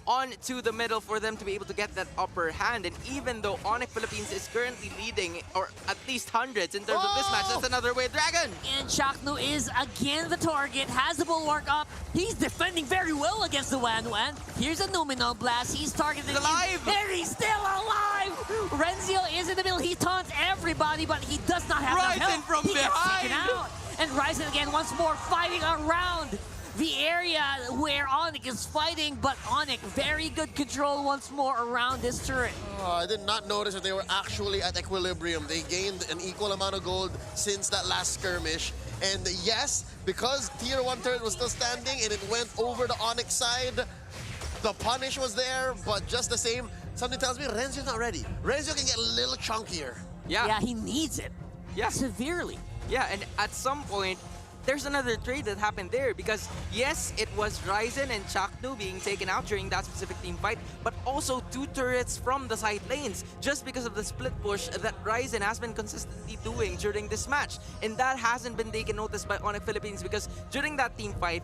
onto the middle for them to be able to get that upper hand. And even though ONIC Philippines is currently leading, or at least hundreds in terms of this match, that's another Wave Dragon. And Chaknu is again the target, has the bulwark up. He's defending very well against the Wan Wan. Here's a Numino Blast. He's targeted. Alive! There, he's still alive! Renzio is in the middle. He taunts everybody, but he does not have enough Ryzen help. from He gets behind! taken out. And Ryzen again once more fighting around the area where ONIC is fighting, but ONIC very good control once more around this turret. Oh, I did not notice that they were actually at equilibrium. They gained an equal amount of gold since that last skirmish. And yes, because Tier 1 turret was still standing and it went over the ONIC side, the punish was there, but just the same, something tells me Renzio's not ready. Renzio can get a little chunkier. Yeah, he needs it. Yeah. Severely. Yeah, and at some point, there's another trade that happened there because, yes, it was Ryzen and Chaknu being taken out during that specific team fight, but also 2 turrets from the side lanes just because of the split push that Ryzen has been consistently doing during this match. And that hasn't been taken notice by ONIC Philippines because during that team fight,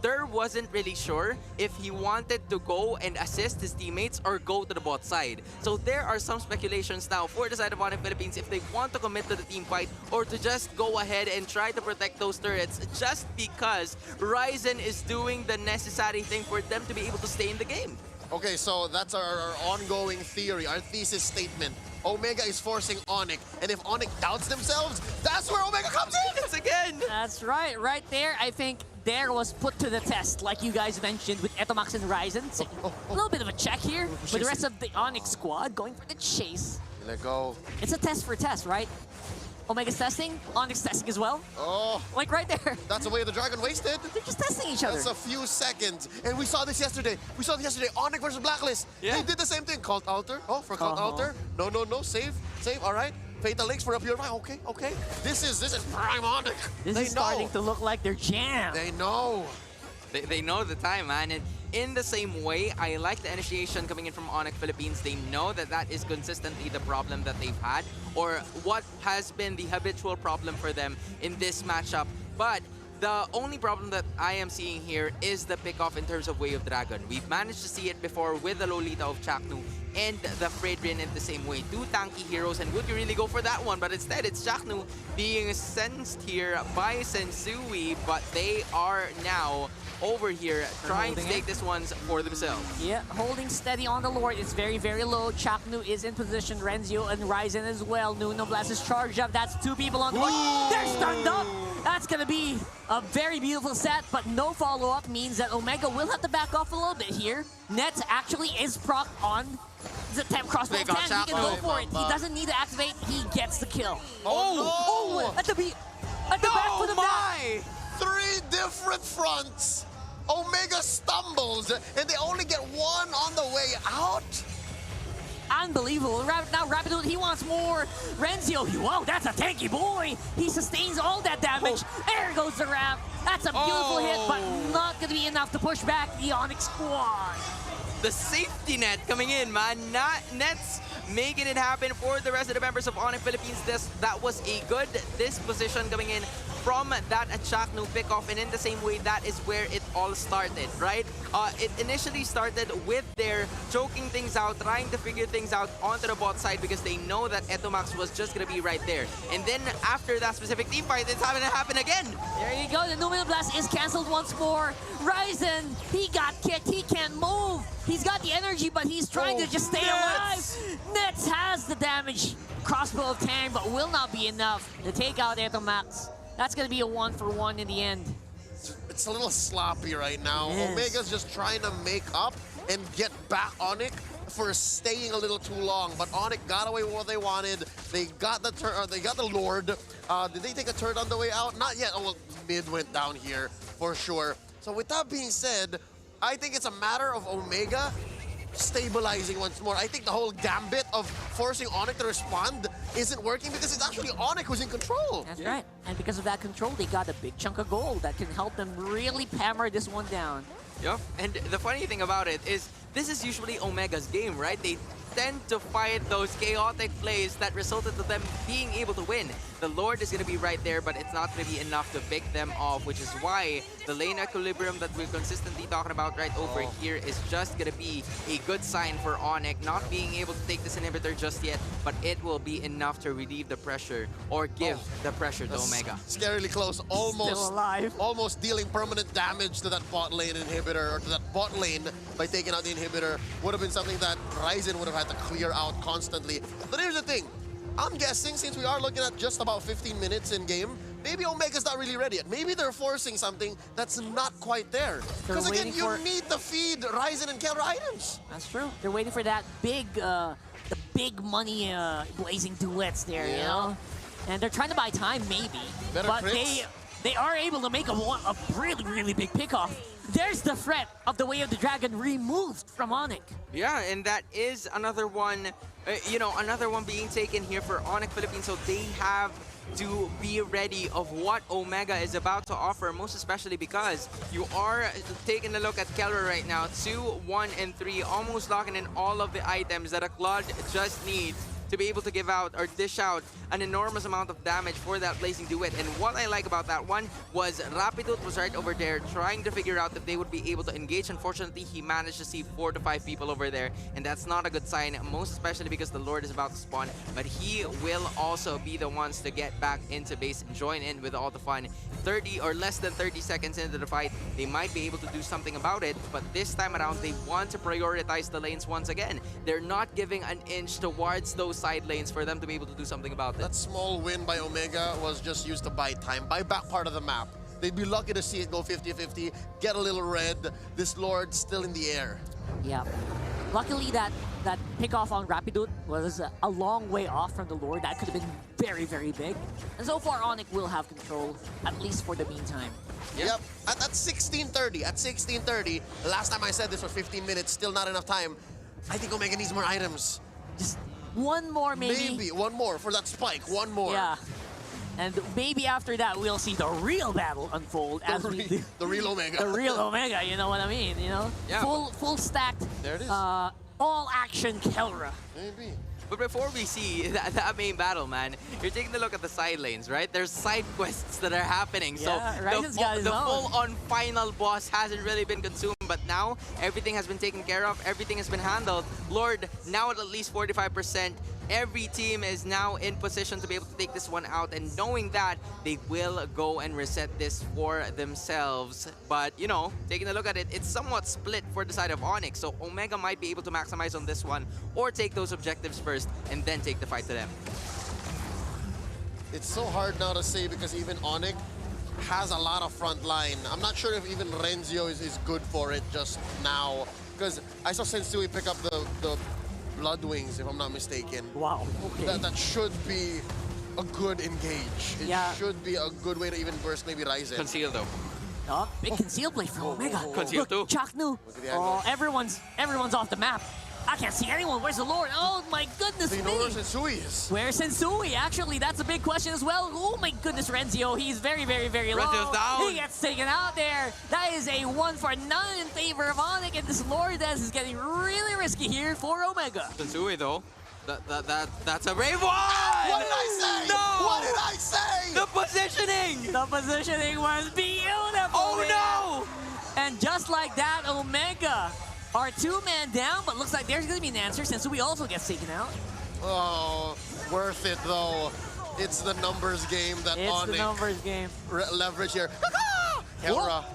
there wasn't really sure if he wanted to go and assist his teammates or go to the bot side. So there are some speculations now for the side of ONIC Philippines if they want to commit to the team fight or to just go ahead and try to protect those turrets just because Ryzen is doing the necessary thing for them to be able to stay in the game. Okay, so that's our ongoing theory, our thesis statement. Omega is forcing ONIC, and if ONIC doubts themselves, that's where Omega comes in! It's again! That's right. Right there, I think there was put to the test, like you guys mentioned, with Etomax and Ryzen. So a little bit of a check here, with the rest of the ONIC squad going for the chase. Let go. It's a test for test, right? Omega's testing, ONIC's testing as well. Oh, Like right there. that's the way the Dragon wasted. They're just testing each other. That's a few seconds. And we saw this yesterday. ONIC versus Blacklist. Yeah. They did the same thing. Cult Alter. Oh, for Cult Alter. No. Save. All right. Fatal Links for a Purify. Okay. This is prime ONIC. This is starting to look like their jam. They know. They know the time, man. And in the same way, I like the initiation coming in from ONIC Philippines. They know that that is consistently the problem that they've had, or what has been the habitual problem for them in this matchup. But the only problem that I am seeing here is the pickoff in terms of Way of Dragon. We've managed to see it before with the Lolita of Chaknu and the Fredrin in the same way. 2 tanky heroes, and would you really go for that one? But instead, it's Chaknu being sensed here by Sensui, but they are now over here trying to take this ones for themselves. Yeah, holding steady on the Lord. It's very, very low. Chaknu is in position. Renzio and Ryzen as well. Nuno Blast is charged up. That's 2 people on the board. They're stunned up. That's going to be a very beautiful set, but no follow-up means that Omega will have to back off a little bit here. Nets actually is proc on the temp crossbow 10. He can go for it. He doesn't need to activate. He gets the kill. Oh, At the back for the back. 3 different fronts. Omega stumbles, and they only get 1 on the way out. unbelievable. Now Rapido, he wants more. Renzio, wow, that's a tanky boy. He sustains all that damage. There goes the ramp. That's a beautiful hit, but not going to be enough to push back the ONIC squad. The safety net coming in, man. Nets making it happen for the rest of the members of ONIC Philippines. That was a good disposition coming in from that Chaknu pickoff, and in the same way, that is where it all started, right? It initially started with their choking things out, trying to figure things out onto the bot side because they know that Etomax was just going to be right there. And then after that specific team fight, it's having to happen again. There you go. The Numinal Blast is canceled once more. Ryzen, he got kicked. He can't move. He's got the energy, but he's trying to just stay alive. Nets has the damage. Crossbow of Tang, but will not be enough to take out Etomax. That's going to be a 1-for-1 in the end. It's a little sloppy right now. Yes. Omega's just trying to make up and get back ONIC for staying a little too long. But ONIC got away with what they wanted. They got the they got the Lord. Did they take a turret on the way out? Not yet. Oh, well, mid went down here for sure. So with that being said, I think it's a matter of Omega stabilizing once more. I think the whole gambit of forcing ONIC to respond isn't working because it's actually ONIC who's in control. That's right. And because of that control, they got a big chunk of gold that can help them really hammer this one down. Yeah, and the funny thing about it is this is usually Omega's game, right? They tend to fight those chaotic plays that resulted to them being able to win. The Lord is going to be right there, but it's not going to be enough to pick them off, which is why the lane equilibrium that we're consistently talking about right over here is just going to be a good sign for ONIC, not being able to take this inhibitor just yet, but it will be enough to relieve the pressure or give the pressure to Omega. Scarily close, Still alive. almost dealing permanent damage to that bot lane inhibitor, or to that bot lane by taking out the inhibitor. Would have been something that Ryzen would have had to clear out constantly. But here's the thing. I'm guessing, since we are looking at just about 15 minutes in game, maybe Omega's not really ready yet. Maybe they're forcing something that's not quite there. Because again, you need to feed Ryzen and Kelra items. That's true. They're waiting for that big, the big money blazing duets there, you know? And they're trying to buy time, maybe. But they are able to make a really, really big pickoff. There's the threat of the Way of the Dragon removed from ONIC. Yeah, and that is another one, another one being taken here for ONIC Philippines. So they have to be ready of what Omega is about to offer, most especially because you are taking a look at Kelra right now. 2, 1, and 3, almost locking in all of the items that a Claude just needs to be able to give out or dish out an enormous amount of damage for that blazing duet. And what I like about that one was Rapidut was right over there trying to figure out if they would be able to engage. Unfortunately, he managed to see 4 to 5 people over there, and that's not a good sign, most especially because the Lord is about to spawn. But he will also be the ones to get back into base and join in with all the fun. 30 or less than 30 seconds into the fight, they might be able to do something about it, but this time around, they want to prioritize the lanes once again. They're not giving an inch towards those side lanes for them to be able to do something about it. That small win by Omega was just used to buy time, buy back part of the map. They'd be lucky to see it go 50-50, get a little red. This Lord still in the air. Yeah. Luckily, that pickoff on Rapidut was a long way off from the Lord. That could have been very, very big. And so far, ONIC will have control, at least for the meantime. Yep. At 16:30, last time I said this was 15 minutes, still not enough time. I think Omega needs more items. Just one more, maybe. Maybe one more for that spike. One more. Yeah. And maybe after that, we'll see the real battle unfold as we do. The real Omega. The real Omega, you know what I mean? You know, Yeah. full stacked. There it is. All action Kelra. Maybe. But before we see that main battle, man, you're taking a look at the side lanes, right? There's side quests that are happening. Yeah, So Ryzen's got his the own. full-on final boss hasn't really been consumed, but now everything has been taken care of. Everything has been handled. Lord, now at least 45%. Every team is now in position to be able to take this one out, and knowing that, they will go and reset this for themselves. But, you know, taking a look at it, it's somewhat split for the side of ONIC, so Omega might be able to maximize on this one, or take those objectives first, and then take the fight to them. It's so hard now to say because even ONIC has a lot of front line. I'm not sure if even Renzio is good for it just now, because I saw Sensui pick up the Blood Wings, if I'm not mistaken. Wow. Okay. That should be a good engage. It should be a good way to even burst maybe Ryzen. Conceal, though. Oh, big conceal play from Omega. Conceal Look, too. Chaknu. at the angle. Oh, everyone's off the map. I can't see anyone. Where's the Lord? Oh my goodness Do you me. know where Sensui is? Where's Sensui? Actually, that's a big question as well. Oh my goodness, Renzio. He's very, very, very low. Renzio's down. He gets taken out there. That is a 1 for 9 in favor of ONIC, and this Lord Des is getting really risky here for Omega. Sensui though, that's a brave one! What did I say? No! What did I say? The positioning! The positioning was beautiful. Oh there. no! And just like that, Omega are 2-man down, but looks like there's going to be an answer since we also gets taken out. Oh, worth it though. It's the numbers game that It's the ONIC numbers game. leverage here. Helra.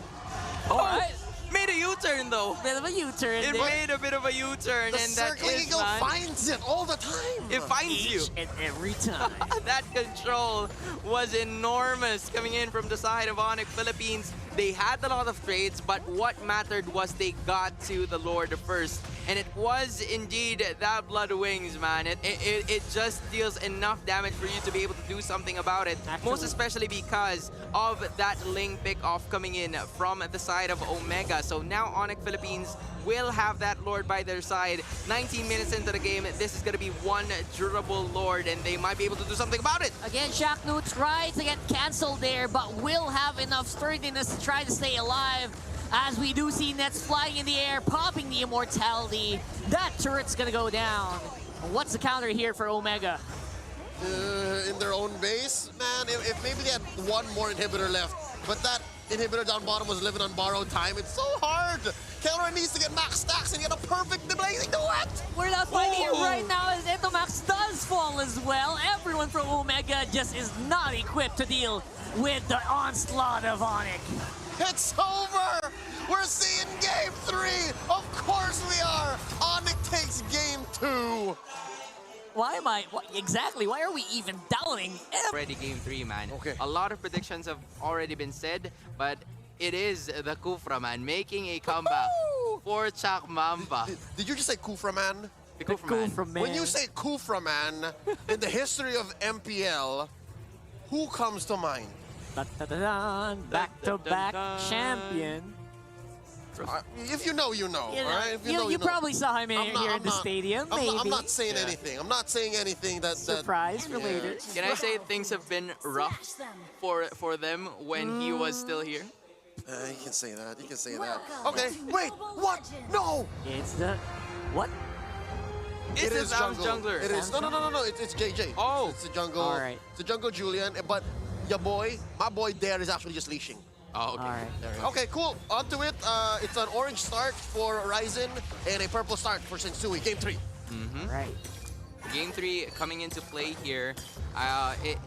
All right. Made a U-turn though. Bit of a U-turn It there. made a bit of a U-turn, The and that circling is, eagle man, finds it all the time. it finds you. Each and every time. That control was enormous coming in from the side of ONIC Philippines. They had a lot of trades, but what mattered was they got to the Lord first. And it was indeed that Blood Wings, man. It just deals enough damage for you to be able to do something about it. Actually. Most especially because of that Ling pick-off coming in from the side of Omega. So now ONIC Philippines will have that Lord by their side. 19 minutes into the game, this is going to be one durable Lord, and they might be able to do something about it. Again, Shaknu tries to get cancelled there, but will have enough sturdiness to try to stay alive. As we do see Nets flying in the air, popping the immortality. That turret's gonna go down. What's the counter here for Omega? In their own base, man, if maybe they had one more inhibitor left, but that inhibitor down bottom was living on borrowed time, it's so hard. Kelra needs to get max stacks and get a perfect deblazing duet. We're not finding it Ooh. right now as Entomax does fall as well. Everyone from Omega just is not equipped to deal with the onslaught of ONIC. It's over! We're seeing game 3! Of course we are! ONIC takes game 2! Why am I, exactly, why are we even doubting? Already game 3, man. Okay. A lot of predictions have already been said, but it is the Kufra, man, making a comeback for Chak Mamba. Did you just say Kufra man? The Kufra, man. When you say Kufra man, in the history of MPL, who comes to mind? Back-to-back champion. If you know, you know. You know, all right? If you, know, you know. probably saw him I'm not- here I'm in the not- stadium, I'm maybe. not, I'm not saying Yeah. anything. I'm not saying anything that... Surprise for Yeah. later. Can I say things have been rough for them when he was still here? You can say that. You can say that. Okay, wait. What? No! It's the... What? It's It the is Sam's jungle. jungler. It is. No. It's JJ. Oh. It's the jungle. All right. It's the jungle Julian. But your boy, my boy there is actually just leashing. Oh, okay. All right. There we go. Okay, cool. On to it. It's an orange start for Ryzen and a purple start for Sensui. Game 3. Right. Game 3 coming into play here.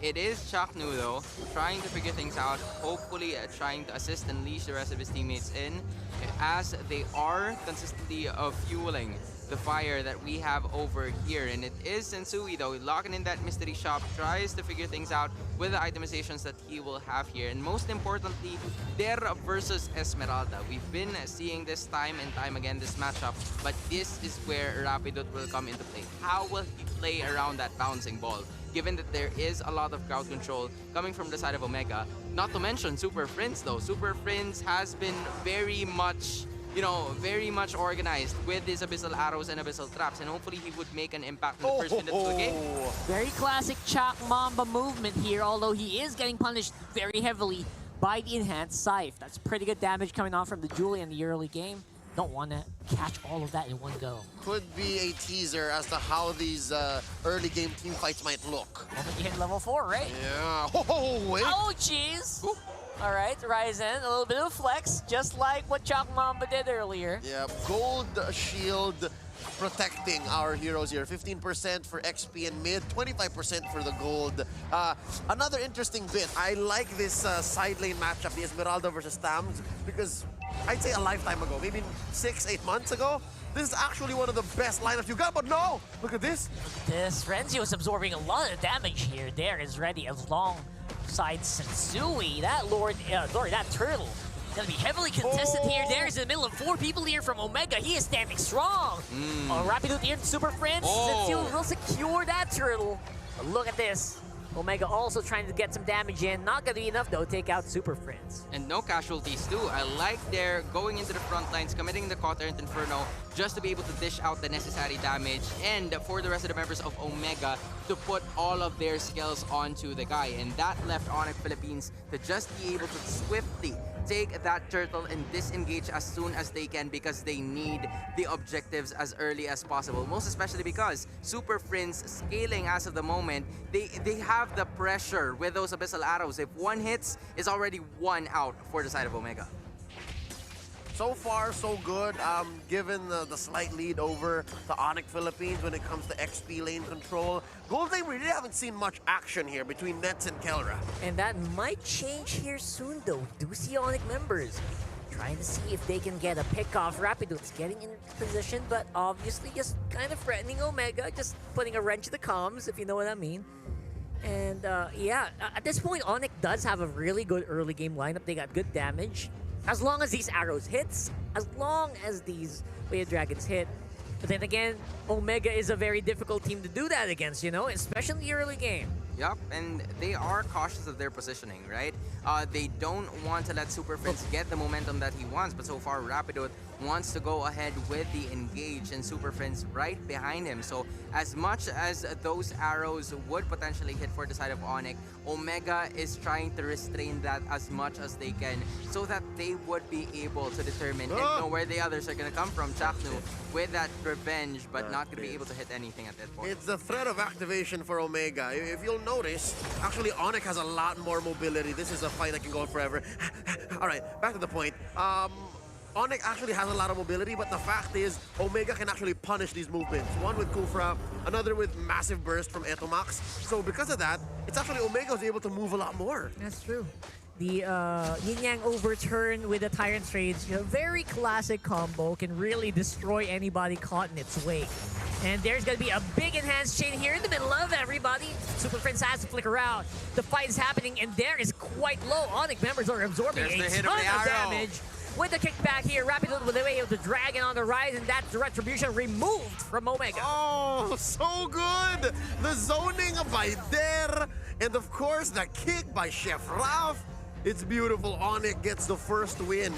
It is Chaknu though, trying to figure things out. Hopefully trying to assist and leash the rest of his teammates in, as they are consistently fueling the fire that we have over here. And it is Sensui though, locking in that mystery shop, tries to figure things out with the itemizations that he will have here. And most importantly, Der versus Esmeralda. We've been seeing this time and time again, this matchup, but this is where Rapidot will come into play. How will he play around that bouncing ball, given that there is a lot of crowd control coming from the side of Omega? Not to mention Super Friends though. Super Friends has been very much, very much organized with his Abyssal Arrows and Abyssal Traps, and hopefully he would make an impact in the first minutes of the game. Very classic Chak Mamba movement here, although he is getting punished very heavily by the enhanced Scythe. That's pretty good damage coming off from the Julie in the early game. Don't want to catch all of that in one go. Could be a teaser as to how these early game team fights might look. Moment you hit level 4, right? Yeah. Oh, wait. Oh, jeez! All right, Ryzen, a little bit of flex, just like what Chak Mamba did earlier. Yeah, gold shield protecting our heroes here. 15% for XP and mid, 25% for the gold. Another interesting bit, I like this side lane matchup, the Esmeralda versus Tams, because I'd say a lifetime ago, maybe 6-8 months ago, this is actually one of the best lineups you got, but no! Look at this. This Renzi was absorbing a lot of damage here. There is ready alongside Sensui. That that turtle is gonna be heavily contested here. There's in the middle of 4 people here from Omega. He is standing strong. Rapidot here, Super Friends. Oh. Sensui will secure that turtle. But look at this. Omega also trying to get some damage in. Not gonna be enough though. Take out Super Friends. And no casualties too. I like their going into the front lines, committing the Caught-Errant Inferno just to be able to dish out the necessary damage, and for the rest of the members of Omega to put all of their skills onto the guy. And that left ONIC Philippines to just be able to swiftly take that turtle and disengage as soon as they can, because they need the objectives as early as possible. Most especially because Super Friends scaling as of the moment, they have the pressure with those Abyssal Arrows. If one hits, it's already one out for the side of Omega. So far, so good. Given the slight lead over the ONIC Philippines when it comes to XP lane control. Golden, we really haven't seen much action here between Nets and Kelra. And that might change here soon though. Do see ONIC members trying to see if they can get a pick off. Rapido's getting in position, but obviously just kind of threatening Omega, just putting a wrench in the comms, if you know what I mean. And yeah, at this point, ONIC does have a really good early game lineup. They got good damage. As long as these arrows hits, as long as these Wave Dragons hit. But then again, Omega is a very difficult team to do that against, you know, especially in the early game. Yup, and they are cautious of their positioning, right? They don't want to let Super Friends get the momentum that he wants, but so far Rapido wants to go ahead with the engage, and Super Friends right behind him. So as much as those arrows would potentially hit for the side of ONIC, Omega is trying to restrain that as much as they can so that they would be able to determine and know where the others are going to come from. Chaknu with that revenge, but not going to be able to hit anything at that point. It's the threat of activation for Omega. If you'll notice, actually ONIC has a lot more mobility. This is a fight that can go on forever. All right, back to the point. ONIC actually has a lot of mobility, but the fact is, Omega can actually punish these movements. One with Kufra, another with massive burst from Etomax. So because of that, it's actually Omega's able to move a lot more. That's true. The Yin-Yang overturn with the Tyrant's Rage, a very classic combo, can really destroy anybody caught in its wake. And there's going to be a big enhanced chain here in the middle of everybody. Super Friends has to flicker out. The fight is happening, and there is quite low. ONIC members are absorbing a ton of damage. With the kickback here, Rapido with the way of the Dragon on the rise, and that's the retribution removed from Omega. Oh, so good! The zoning by there, and of course the kick by Chef Ralph. It's beautiful. ONIC gets the first win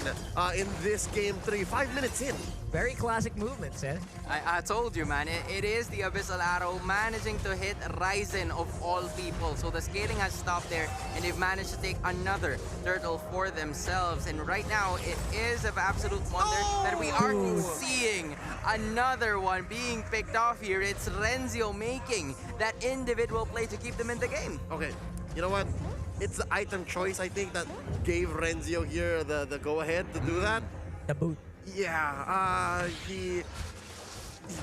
in this game 3, 5 minutes in. Very classic movements, eh? I told you, man, it is the Abyssal Arrow managing to hit Ryzen of all people. So the scaling has stopped there, and they've managed to take another turtle for themselves. And right now, it is of absolute wonder that we are seeing another one being picked off here. It's Renzio making that individual play to keep them in the game. Okay, you know what? It's the item choice, I think, that gave Renzio here the go-ahead to do that. The boot. Yeah, he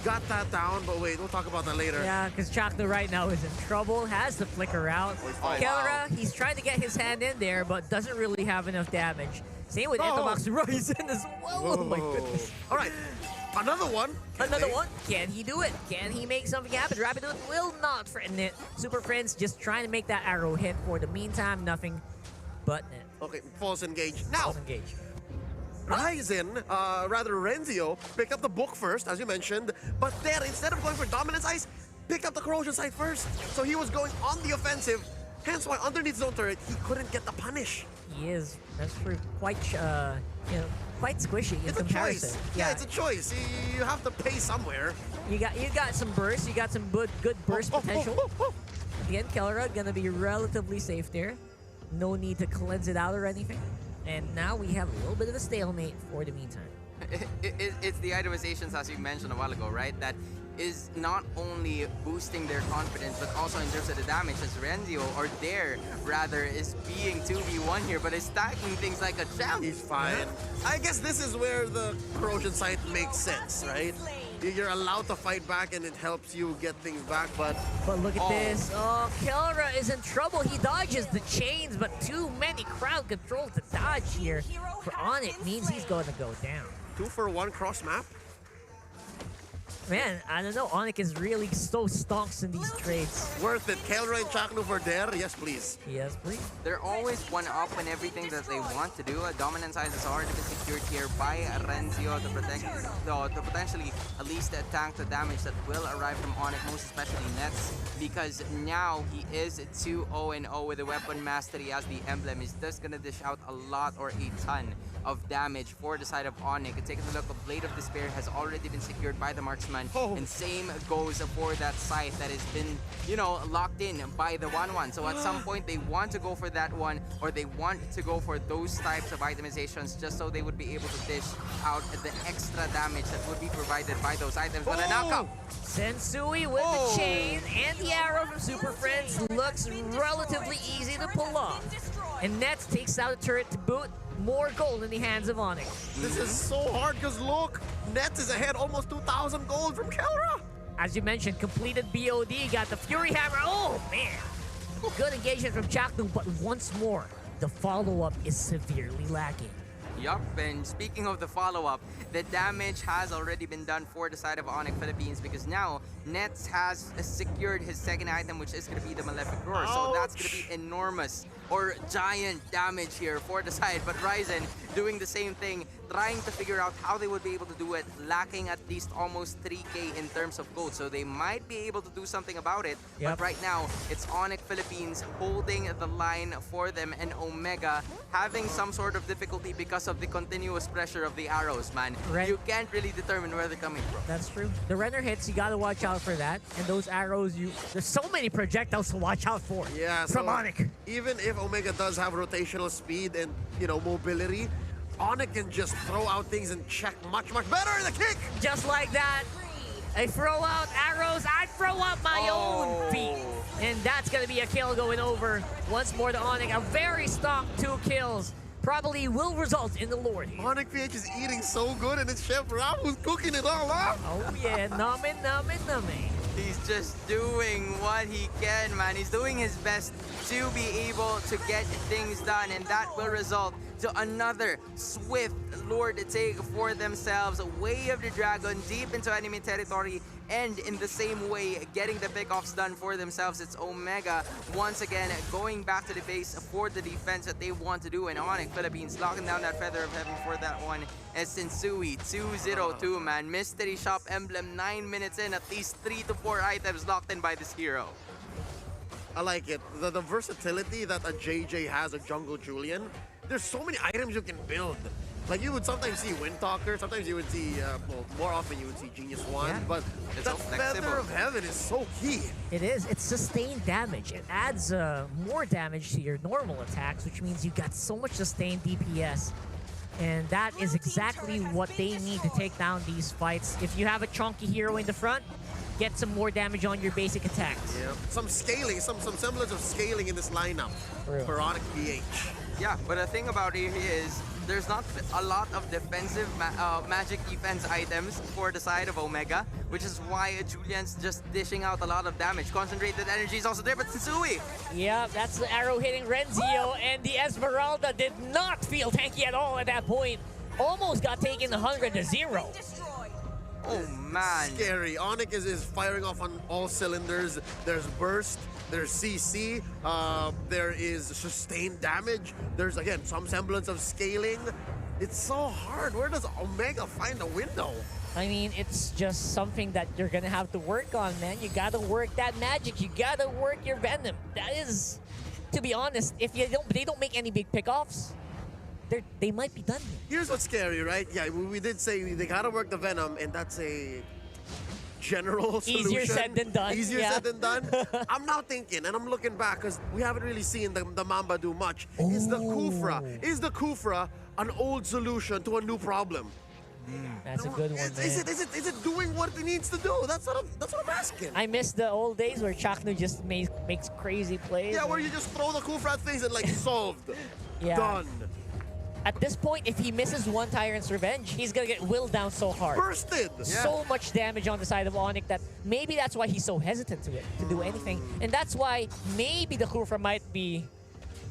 got that down, but wait, we'll talk about that later. Yeah, because Chaknu right now is in trouble, has to flicker out. Kelra, he's trying to get his hand in there, but doesn't really have enough damage. Same with Etomax Ryzen as well. Oh my goodness. All right, another one. Another one. Can he do it? Can he make something happen? Rapido will not threaten it. Super Friends just trying to make that arrow hit. For the meantime, nothing but net. Okay, false engage. Now, False engage. Ryzen, rather Renzio, picked up the book first, as you mentioned, but there, instead of going for Dominance Ice, picked up the Corrosion Sight first. So he was going on the offensive, hence why underneath zone turret, he couldn't get the punish. He is. That's true. Quite, you know, quite squishy in It's comparison. a choice. Yeah, it's a choice. You have to pay somewhere. You got some burst. You got some good burst potential. Again, Kelra gonna be relatively safe there. No need to cleanse it out or anything. And now we have a little bit of a stalemate for the meantime. It's the itemizations, as you mentioned a while ago, right? That is not only boosting their confidence, but also in terms of the damage, as Renzio, or Dare, rather, is being 2v1 here, but is stacking things like a champ. He's fine. I guess this is where the Corrosion Sight makes sense, right? You're allowed to fight back and it helps you get things back, but look at this. Oh, Kelra is in trouble. He dodges the chains, but too many crowd controls to dodge here. For ONIC means he's going to go down. 2-for-1 cross map. Man, I don't know. ONIC is really so stonks in these trades. Worth it. Kelra and Chaknu for there. Yes, please. Yes, please. They're always one up in everything that they want to do. A dominant side has already been secured here by Renzio to protect, to potentially at least tank the damage that will arrive from ONIC, most especially Nets, because now he is 2-0-0 with the weapon mastery as the emblem. He's just gonna dish out a lot or a ton of damage for the side of ONIC. And taking a look, a Blade of Despair has already been secured by the marksman, and same goes for that scythe that has been, you know, locked in by the 1-1. So at some point they want to go for that one, or they want to go for those types of itemizations just so they would be able to dish out the extra damage that would be provided by those items. But a knockout! Sensui with the chain and the arrow from Super Friends looks relatively easy to pull off. And Nets takes out a turret to boot. More gold in the hands of ONIC. This is so hard because look, Nets is ahead almost 2,000 gold from Kelra. As you mentioned, completed BOD, got the Fury Hammer. Oh, man. Good engagement from Chaknu, but once more, the follow-up is severely lacking. Yup, and speaking of the follow-up, the damage has already been done for the side of ONIC Philippines because now Nets has secured his second item, which is going to be the Malefic Roar. So that's going to be enormous or giant damage here for the side. But Ryzen doing the same thing, trying to figure out how they would be able to do it, lacking at least almost 3k in terms of gold. So they might be able to do something about it. But right now, it's ONIC Philippines holding the line for them, and Omega having some sort of difficulty because of the continuous pressure of the arrows, man. You can't really determine where they're coming from. That's true. The Renner hits, you gotta watch out for that. And those arrows, there's so many projectiles to watch out for. Yeah, from ONIC. Even if Omega does have rotational speed and, you know, mobility, ONIC can just throw out things and check much, much better. The kick! Just like that. I throw out arrows, I throw out my own feet. And that's gonna be a kill going over. Once more to ONIC, a very stock 2 kills. Probably will result in the Lord here. ONIC-PH is eating so good, and it's Chef Ram who's cooking it all up. Oh yeah, numbing, numbing, numbing. He's just doing what he can, man. He's doing his best to be able to get things done, and that will result to another swift Lord take for themselves. Way of the Dragon deep into enemy territory, and in the same way, getting the pickoffs done for themselves. It's Omega once again going back to the base for the defense that they want to do, and ONIC Philippines locking down that Feather of Heaven for that one. As Sensui 202, man. Mystery Shop emblem 9 minutes in, at least 3 to 4 items locked in by this hero. I like it. The versatility that a JJ has, a Jungle Julian. There's so many items you can build. Like, you would sometimes see Windtalker, sometimes you would see, well, more often you would see Genius One, but It's that so flexible. Feather of Heaven is so key. It is. It's sustained damage. It adds more damage to your normal attacks, which means you got so much sustained DPS. And that is exactly what they need to take down these fights. If you have a chunky hero in the front, get some more damage on your basic attacks. Yeah, some scaling, some semblance of scaling in this lineup for ONIC-PH. Yeah, but the thing about it is, there's not a lot of defensive magic defense items for the side of Omega, which is why Julian's just dishing out a lot of damage. Concentrated energy is also there, but Sensui! Yeah, that's the arrow hitting Renzio, and the Esmeralda did not feel tanky at all at that point. Almost got taken 100 to 0. Oh man. Scary. ONIC is firing off on all cylinders. There's burst, there's CC, there is sustained damage. There's, again, some semblance of scaling. It's so hard. Where does Omega find a window? I mean, it's just something that you're gonna have to work on, man. You gotta work that magic. You gotta work your Venom. That is, to be honest, if they don't make any big pickoffs, they might be done here. Here's what's scary, right? Yeah, we did say they gotta work the Venom, and that's a general solution. Easier said than done. Easier said than done. I'm now thinking, and I'm looking back, because we haven't really seen the Mamba do much. Is the Kufra an old solution to a new problem? That's a good one, man. Is it doing what it needs to do? That's what I'm asking. I miss the old days where Chaknu just makes crazy plays. Yeah, where you just throw the Kufra at things and like solved. Yeah. Done. At this point, if he misses one Tyrant's Revenge, he's gonna get willed down so hard. Bursted! So much damage on the side of ONIC that maybe that's why he's so hesitant to do anything. And that's why maybe the Kufra might be,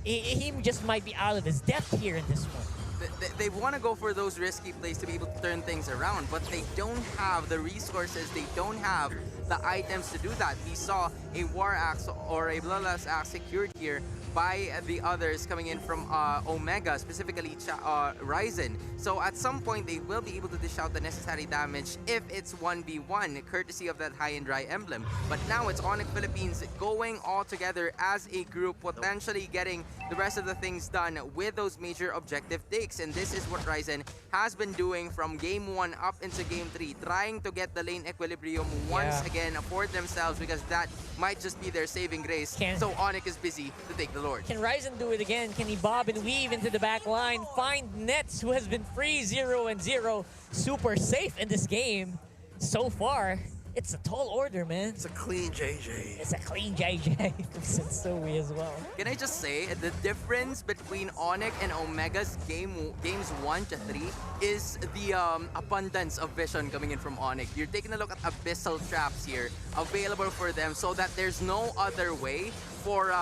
he just might be out of his depth here in this one. they want to go for those risky plays to be able to turn things around, but they don't have the resources, they don't have the items to do that. We saw a War Axe or a Bloodlust Axe secured here by the others coming in from Omega, specifically Ryzen. So at some point, they will be able to dish out the necessary damage if it's 1v1, courtesy of that high and dry emblem. But now it's ONIC Philippines going all together as a group, potentially getting the rest of the things done with those major objective takes. And this is what Ryzen has been doing from game 1 up into game 3, trying to get the lane equilibrium once again for themselves, because that might just be their saving grace. So ONIC is busy to take the Lord. Can Ryzen do it again? Can he bob and weave into the back line? Find Nets, who has been free 0-0. Super safe in this game so far. It's a tall order, man. It's a clean JJ. It's a clean JJ from Sensui as well. Can I just say, the difference between ONIC and Omega's games 1 to 3 is the abundance of vision coming in from ONIC. You're taking a look at abyssal traps here available for them, so that there's no other way for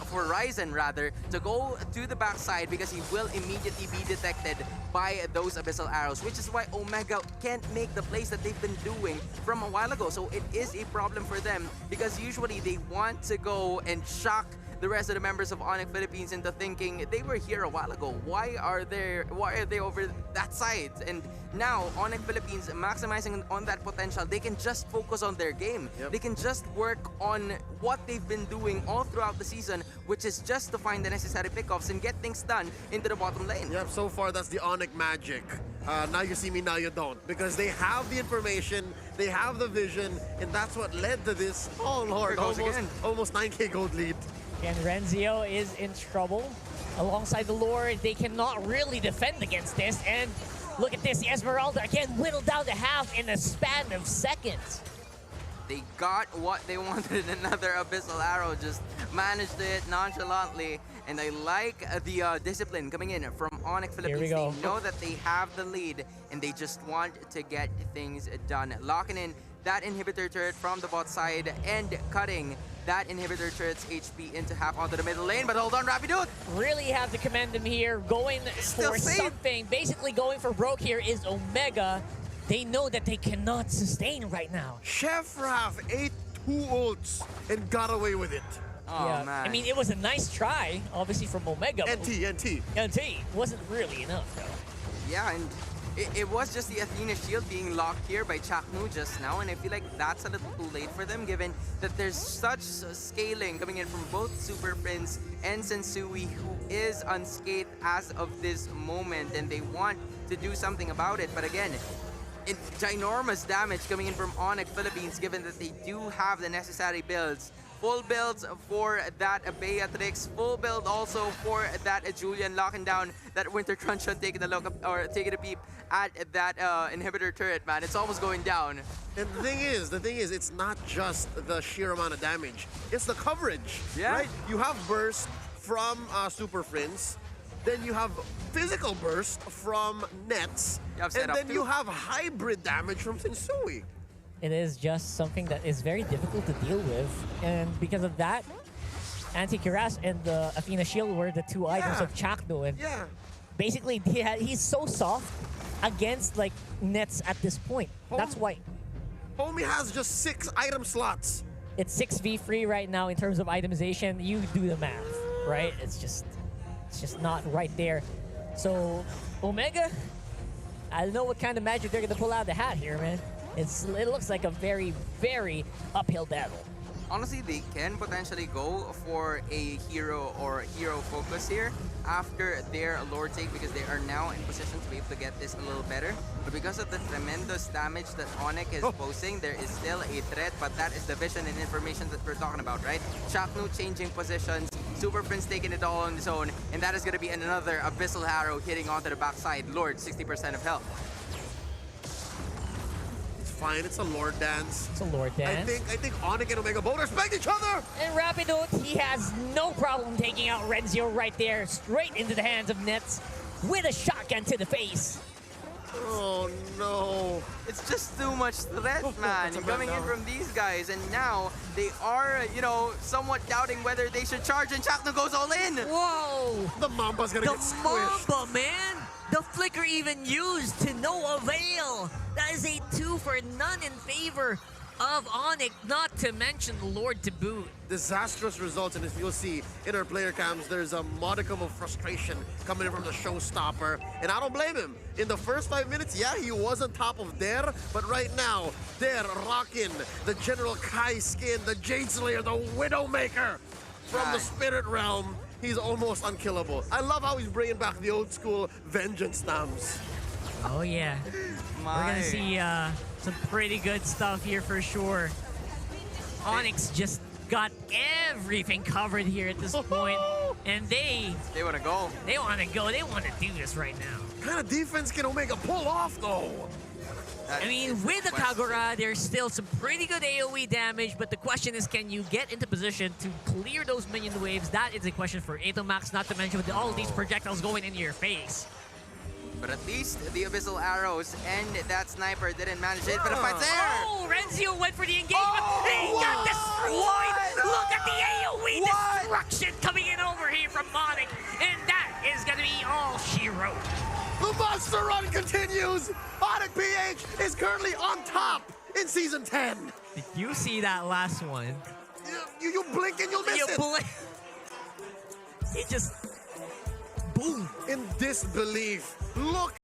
for Ryzen rather to go to the backside, because he will immediately be detected by those abyssal arrows, which is why Omega can't make the plays that they've been doing from a while ago. So it is a problem for them, because usually they want to go and shock the rest of the members of ONIC Philippines into thinking they were here a while ago. Why are they over that side? And now ONIC Philippines maximizing on that potential, they can just focus on their game. They can just work on what they've been doing all throughout the season, which is just to find the necessary pickoffs and get things done into the bottom lane. Yep, so far that's the ONIC magic. Now you see me, now you don't. Because they have the information, they have the vision, and that's what led to this, oh Lord, almost 9k gold lead. And Renzio is in trouble. Alongside the Lord, they cannot really defend against this. And look at this, Esmeralda again whittled down to half in a span of seconds. They got what they wanted, another abyssal arrow, just managed it nonchalantly. And I like the discipline coming in from ONIC Philippines. Here we go. They know that they have the lead, and they just want to get things done. Locking in that inhibitor turret from the bot side and cutting that inhibitor turret's HP into half onto the middle lane. But hold on, Rapidude! Really have to commend him here, going for something. Basically going for broke here is Omega. They know that they cannot sustain right now. Chef Raf ate 2 ults and got away with it. Oh, yeah, man. I mean, it was a nice try, obviously, from Omega. NT. Wasn't really enough, though. Yeah, and it was just the Athena shield being locked here by Chaknu just now, and I feel like that's a little too late for them, given that there's such scaling coming in from both Super Prince and Sensui, who is unscathed as of this moment, and they want to do something about it. But again, ginormous damage coming in from ONIC Philippines, given that they do have the necessary builds. Full builds for that Beatrix, full build also for that Julian, locking down that Winter Truncheon, taking a look or taking a peep at that inhibitor turret, man. It's almost going down. And the thing is, it's not just the sheer amount of damage. It's the coverage, right? You have burst from Super Prince, then you have physical burst from Nets, and then you have hybrid damage from Sensui. It is just something that is very difficult to deal with, and because of that, Anti-Cuirass and the Athena Shield were the 2 items of Chakno, and basically he's so soft against like Nets at this point. That's why Homie has just 6 item slots. It's 6v3 right now in terms of itemization. You do the math, right? It's just not right there. So Omega, I don't know what kind of magic they're gonna pull out of the hat here, man. It looks like a very, very uphill battle. Honestly, they can potentially go for a hero or hero focus here after their lore take, because they are now in position to be able to get this a little better. But because of the tremendous damage that ONIC is posing, there is still a threat, but that is the vision and information that we're talking about, right? Chaknu changing positions, Super Prince taking it all on his own, and that is going to be another abyssal arrow hitting onto the backside. Lord, 60% of health. Fine, it's a Lord dance. It's a Lord dance. I think ONIC and Omega both respect each other. And Rapidude, he has no problem taking out Renzio right there, straight into the hands of Nets with a shotgun to the face. Oh no. It's just too much threat, man, That's a coming in breakdown. from these guys. And now they are, you know, somewhat doubting whether they should charge. And Chakno goes all in. Whoa! The Mamba's gonna The get squished. Mamba, man! The flicker even used to no avail. That is a 2 for none in favor of ONIC, not to mention the Lord to boot. Disastrous results, and as you'll see in our player cams, there's a modicum of frustration coming in from the showstopper, and I don't blame him. In the first 5 minutes, yeah, he was on top of Der, but right now, Der rocking the General Kai skin, the Jade Slayer, the Widowmaker from the Spirit Realm. He's almost unkillable. I love how he's bringing back the old school vengeance stamps. Oh yeah. We're gonna see some pretty good stuff here for sure. ONIC just got everything covered here at this point, and they want to go. They want to go. They want to do this right now. What kind of defense can Omega pull off, though? I mean, with the Kagura, there's still some pretty good AoE damage, but the question is, can you get into position to clear those minion waves? That is a question for Atomax, not to mention with all of these projectiles going into your face. But at least the Abyssal Arrows and that Sniper didn't manage it. But a fight there! Oh, Renzio went for the engagement. Oh, He got destroyed! what? Look at the AoE What? destruction coming in over here from ONIC, and that is going to be all she wrote. The monster run continues! ONIC-PH is currently on top in Season 10. Did you see that last one? You blink and you'll miss You it. blink. It just... boom. In disbelief. Look